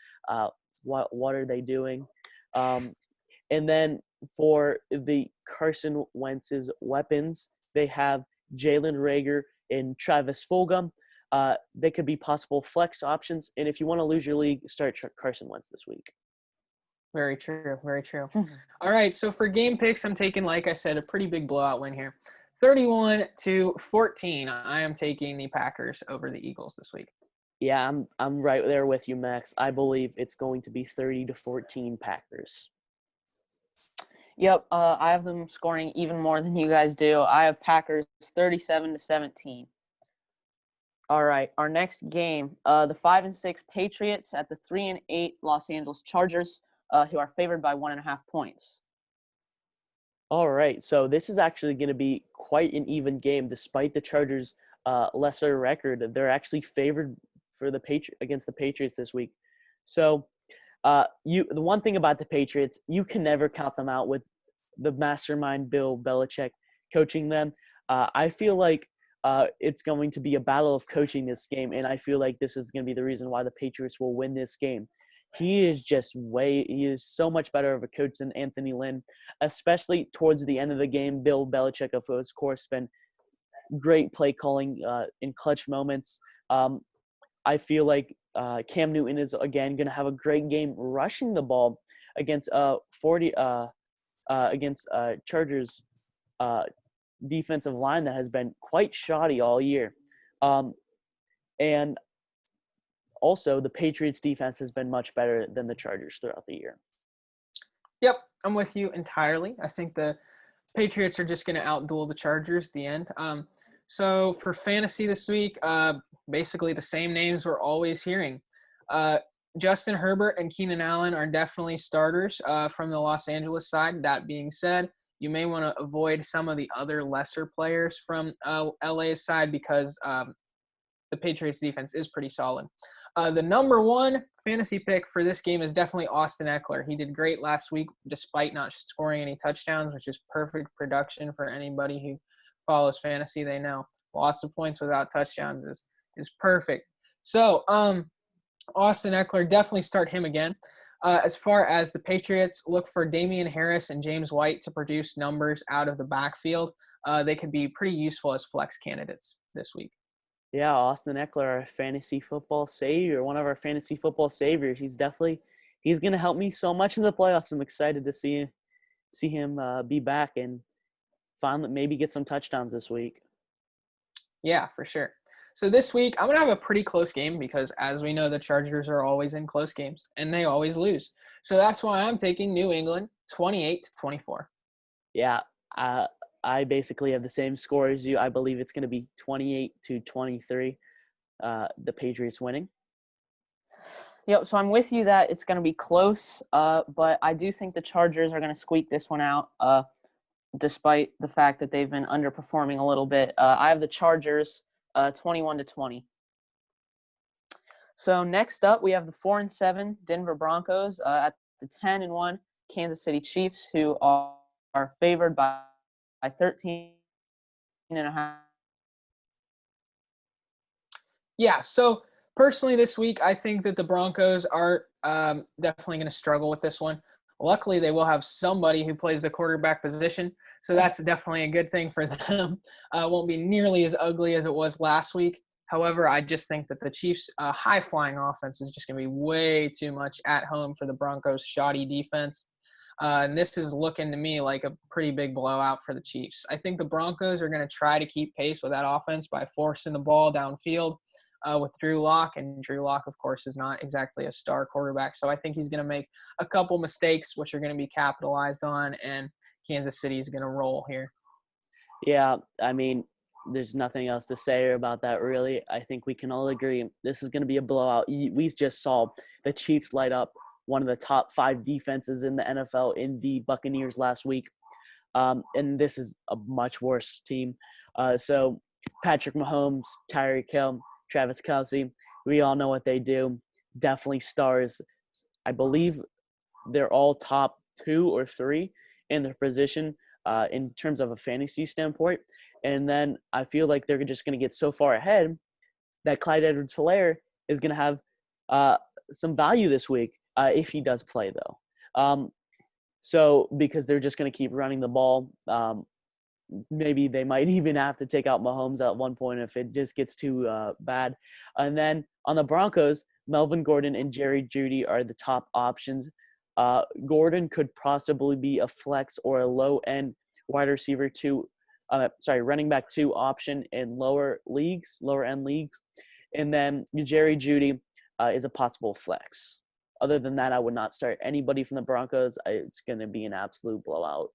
What are they doing? And then for the Carson Wentz's weapons, they have Jalen Reagor and Travis Fulgham. They could be possible flex options. And if you want to lose your league, start Carson Wentz this week. Very true. Very true. All right. So for game picks, I'm taking, like I said, a pretty big blowout win here. 31-14. I am taking the Packers over the Eagles this week. Yeah, I'm right there with you, Max. I believe it's going to be 30-14 Packers. Yep, I have them scoring even more than you guys do. I have Packers 37-17. All right, our next game, the 5-6 Patriots at the 3-8 Los Angeles Chargers, who are favored by 1.5 points. All right, so this is actually going to be quite an even game, despite the Chargers' lesser record. They're actually favored for against the Patriots this week. So the one thing about the Patriots, you can never count them out with the mastermind Bill Belichick coaching them. I feel like it's going to be a battle of coaching this game, and I feel like this is going to be the reason why the Patriots will win this game. He is so much better of a coach than Anthony Lynn, especially towards the end of the game. Bill Belichick, of course, been great play calling in clutch moments. I feel like Cam Newton is again going to have a great game rushing the ball against Chargers defensive line that has been quite shoddy all year. And also, the Patriots defense has been much better than the Chargers throughout the year. Yep, I'm with you entirely. I think the Patriots are just going to outduel the Chargers at the end. So for fantasy this week, basically the same names we're always hearing. Justin Herbert and Keenan Allen are definitely starters from the Los Angeles side. That being said, you may want to avoid some of the other lesser players from LA's side because the Patriots defense is pretty solid. The number one fantasy pick for this game is definitely Austin Eckler. He did great last week despite not scoring any touchdowns, which is perfect production for anybody who follows fantasy. They know lots of points without touchdowns is perfect. So Austin Eckler, definitely start him again. As far as the Patriots, look for Damian Harris and James White to produce numbers out of the backfield. They could be pretty useful as flex candidates this week. Yeah, Austin Eckler, our fantasy football savior, one of our fantasy football saviors. He's going to help me so much in the playoffs. I'm excited to see him be back and finally maybe get some touchdowns this week. Yeah, for sure. So this week, I'm going to have a pretty close game because, as we know, the Chargers are always in close games, and they always lose. So that's why I'm taking New England 28-24. Yeah, I basically have the same score as you. I believe it's going to be 28-23, the Patriots winning. Yep, so I'm with you that it's going to be close, but I do think the Chargers are going to squeak this one out, despite the fact that they've been underperforming a little bit. I have the Chargers 21-20. So next up, we have the 4-7 Denver Broncos at the 10-1 Kansas City Chiefs, who are favored by 13.5. Yeah, so personally this week, I think that the Broncos are definitely going to struggle with this one. Luckily, they will have somebody who plays the quarterback position, so that's definitely a good thing for them. Won't be nearly as ugly as it was last week. However, I just think that the Chiefs' high-flying offense is just going to be way too much at home for the Broncos' shoddy defense. And this is looking to me like a pretty big blowout for the Chiefs. I think the Broncos are going to try to keep pace with that offense by forcing the ball downfield with Drew Lock. And Drew Lock, of course, is not exactly a star quarterback. So I think he's going to make a couple mistakes, which are going to be capitalized on, and Kansas City is going to roll here. Yeah, I mean, there's nothing else to say about that, really. I think we can all agree this is going to be a blowout. We just saw the Chiefs light up one of the top 5 defenses in the NFL in the Buccaneers last week. And this is a much worse team. So Patrick Mahomes, Tyreek Hill, Travis Kelce, we all know what they do. Definitely stars. I believe they're all top 2 or 3 in their position in terms of a fantasy standpoint. And then I feel like they're just going to get so far ahead that Clyde Edwards-Helaire is going to have some value this week if he does play, though. So because they're just going to keep running the ball, maybe they might even have to take out Mahomes at one point if it just gets too bad. And then on the Broncos, Melvin Gordon and Jerry Jeudy are the top options. Gordon could possibly be a flex or a low-end running back 2 option in lower end leagues. And then Jerry Jeudy is a possible flex. Other than that, I would not start anybody from the Broncos. It's going to be an absolute blowout.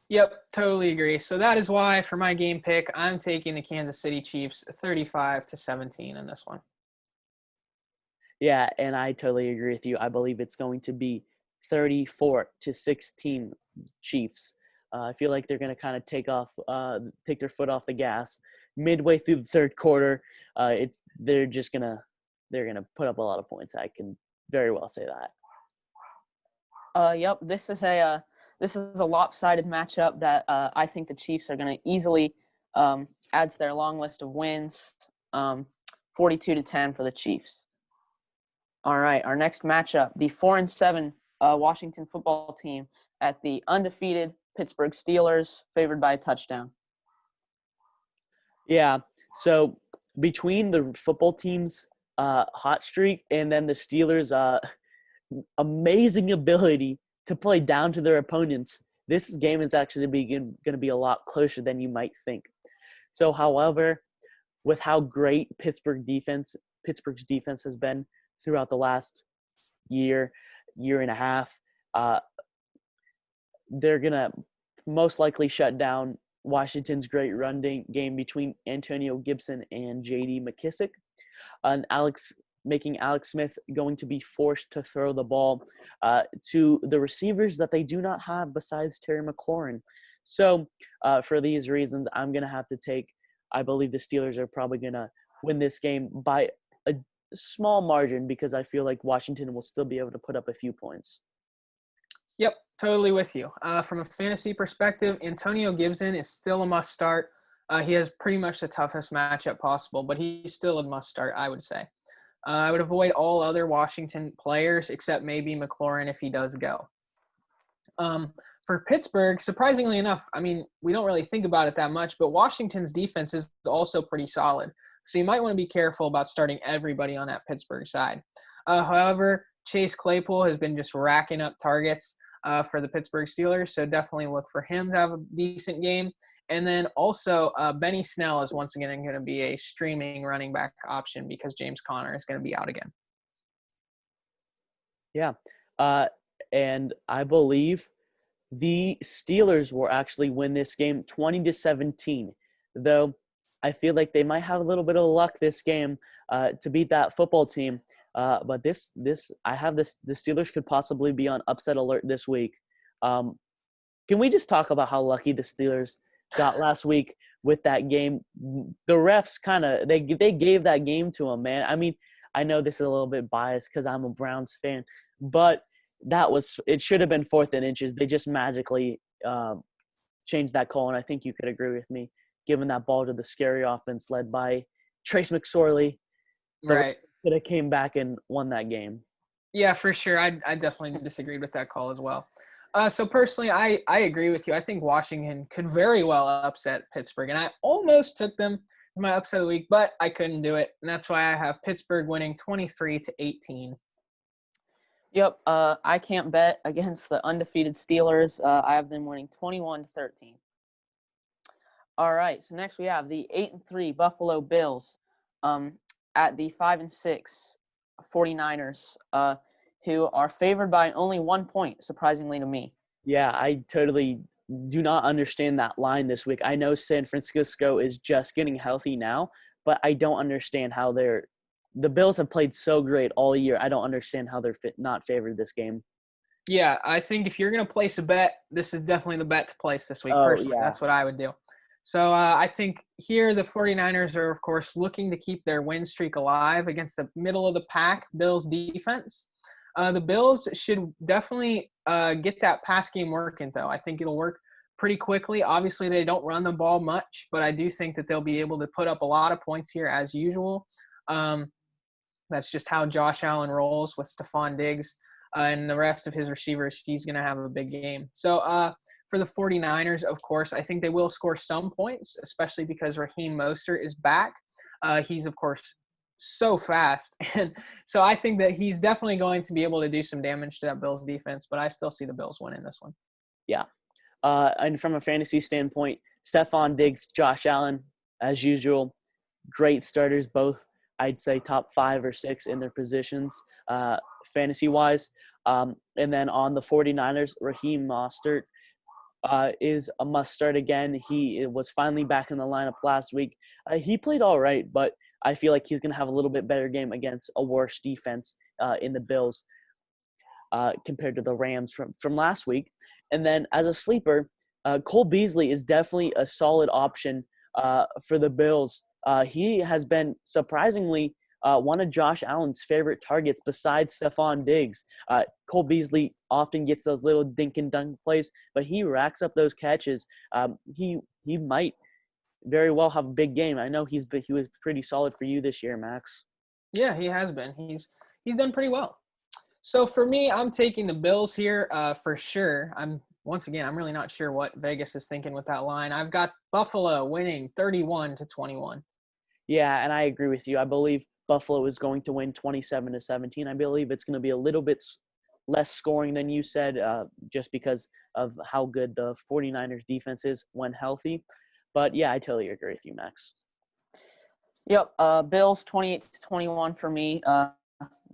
Yep, totally agree. So that is why for my game pick, I'm taking the Kansas City Chiefs 35-17 in this one. Yeah, and I totally agree with you. I believe it's going to be 34-16 Chiefs. I feel like they're going to kind of take their foot off the gas midway through the third quarter. They're gonna put up a lot of points. I can very well say that. Yep, this is a lopsided matchup that I think the Chiefs are going to easily add to their long list of wins. 42-10 for the Chiefs. All right, our next matchup, the 4-7 Washington football team at the undefeated Pittsburgh Steelers, favored by a touchdown. Yeah, so between the football team's hot streak and then the Steelers' amazing ability to play down to their opponents, this game is actually going to be a lot closer than you might think. So, however, with how great Pittsburgh's defense has been throughout the last year and a half, they're going to most likely shut down Washington's great run game between Antonio Gibson and J.D. McKissick. And Alex making Alex Smith going to be forced to throw the ball to the receivers that they do not have besides Terry McLaurin. So for these reasons, I'm going to have to take – I believe the Steelers are probably going to win this game by a small margin because I feel like Washington will still be able to put up a few points. Yep, totally with you. From a fantasy perspective, Antonio Gibson is still a must start. He has pretty much the toughest matchup possible, but he's still a must start, I would say. I would avoid all other Washington players except maybe McLaurin if he does go. For Pittsburgh, surprisingly enough, I mean, we don't really think about it that much, but Washington's defense is also pretty solid. So you might want to be careful about starting everybody on that Pittsburgh side. However, Chase Claypool has been just racking up targets for the Pittsburgh Steelers, so definitely look for him to have a decent game. And then also Benny Snell is once again going to be a streaming running back option because James Conner is going to be out again. Yeah, and I believe the Steelers will actually win this game 20-17, though I feel like they might have a little bit of luck this game to beat that football team. But the Steelers could possibly be on upset alert this week. Can we just talk about how lucky the Steelers got last week with that game? The refs they gave that game to them, man. I mean, I know this is a little bit biased because I'm a Browns fan, but it should have been 4th and inches. They just magically changed that call, and I think you could agree with me, giving that ball to the scary offense led by Trace McSorley. Right. Could have came back and won that game. Yeah, for sure. I definitely disagreed with that call as well. So personally, I agree with you. I think Washington could very well upset Pittsburgh, and I almost took them in my upset of the week, but I couldn't do it, and that's why I have Pittsburgh winning 23-18. Yep, I can't bet against the undefeated Steelers. I have them winning 21-13. All right, so next we have the 8-3 Buffalo Bills at the 5-6 49ers, who are favored by only 1 point, surprisingly to me. Yeah, I totally do not understand that line this week. I know San Francisco is just getting healthy now, but I don't understand how the Bills have played so great all year. I don't understand how they're not favored this game. Yeah, I think if you're going to place a bet, this is definitely the bet to place this week. Oh, Personally, yeah. That's what I would do. So I think here the 49ers are, of course, looking to keep their win streak alive against the middle-of-the-pack Bills defense. The Bills should definitely get that pass game working, though. I think it'll work pretty quickly. Obviously, they don't run the ball much, but I do think that they'll be able to put up a lot of points here as usual. That's just how Josh Allen rolls with Stephon Diggs and the rest of his receivers. He's going to have a big game. So for the 49ers, of course, I think they will score some points, especially because Raheem Mostert is back. He's, of course, so fast. And so I think that he's definitely going to be able to do some damage to that Bills defense, but I still see the Bills winning this one. Yeah. And from a fantasy standpoint, Stephon Diggs, Josh Allen, as usual, great starters, both I'd say top 5 or 6 in their positions fantasy-wise. And then on the 49ers, Raheem Mostert is a must-start again. He was finally back in the lineup last week. He played all right, but I feel like he's going to have a little bit better game against a worse defense in the Bills compared to the Rams from last week. And then as a sleeper, Cole Beasley is definitely a solid option for the Bills. He has been surprisingly one of Josh Allen's favorite targets besides Stephon Diggs. Cole Beasley often gets those little dink and dunk plays, but he racks up those catches. He might very well have a big game. I know he was pretty solid for you this year, Max. Yeah, he has been. He's done pretty well. So for me, I'm taking the Bills here for sure. I'm really not sure what Vegas is thinking with that line. I've got Buffalo winning 31-21. Yeah, and I agree with you. I believe Buffalo is going to win 27-17. I believe it's going to be a little bit less scoring than you said, just because of how good the 49ers defense is when healthy. But yeah, I totally agree with you, Max. Yep, Bills 28-21 for me.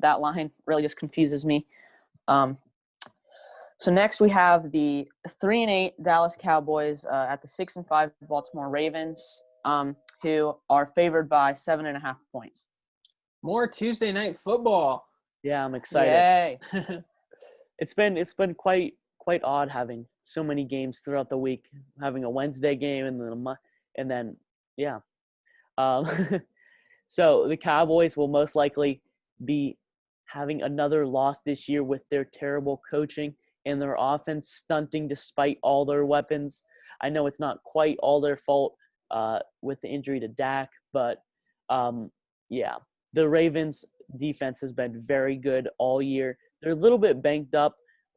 That line really just confuses me. So next we have the 3-8 Dallas Cowboys at the 6-5 Baltimore Ravens, who are favored by 7.5 points. More Tuesday night football. Yeah, I'm excited. Yay. It's been quite odd having so many games throughout the week, having a Wednesday game and then yeah. Um, so the Cowboys will most likely be having another loss this year with their terrible coaching and their offense stunting despite all their weapons. I know it's not quite all their fault with the injury to Dak, but yeah, the Ravens defense has been very good all year. They're a little bit banged up,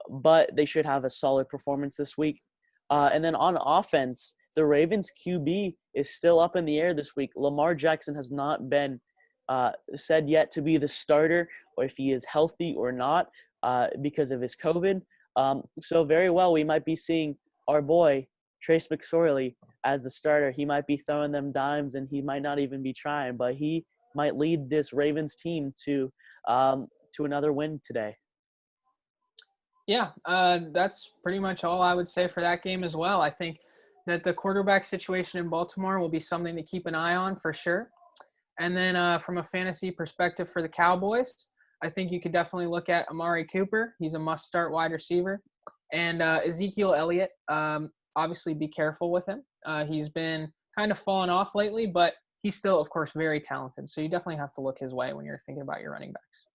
but they should have a solid performance this week. And then on offense, the Ravens QB is still up in the air this week. Lamar Jackson has not been said yet to be the starter or if he is healthy or not because of his COVID. So very well, we might be seeing our boy, Trace McSorley, as the starter. He might be throwing them dimes and he might not even be trying, but he might lead this Ravens team to another win today. Yeah, that's pretty much all I would say for that game as well. I think that the quarterback situation in Baltimore will be something to keep an eye on for sure. And then from a fantasy perspective for the Cowboys, I think you could definitely look at Amari Cooper. He's a must-start wide receiver. And Ezekiel Elliott, obviously be careful with him. He's been kind of falling off lately, but he's still, of course, very talented. So you definitely have to look his way when you're thinking about your running backs.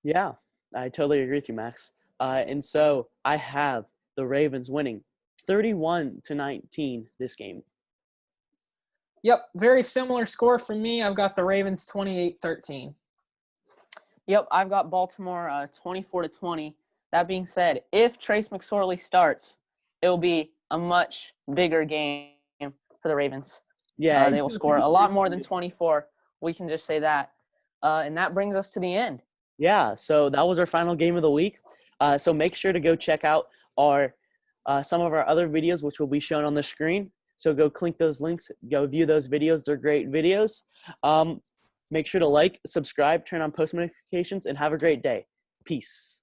Yeah, I totally agree with you, Max. And so I have the Ravens winning 31-19 this game. Yep, very similar score from me. I've got the Ravens 28-13. Yep, I've got Baltimore 24-20. That being said, if Trace McSorley starts, it will be a much bigger game for the Ravens. Yeah, they will score a lot more than 24. We can just say that. And that brings us to the end. Yeah, so that was our final game of the week. So make sure to go check out our some of our other videos, which will be shown on the screen. So go click those links, go view those videos. They're great videos. Make sure to like, subscribe, turn on post notifications, and have a great day. Peace.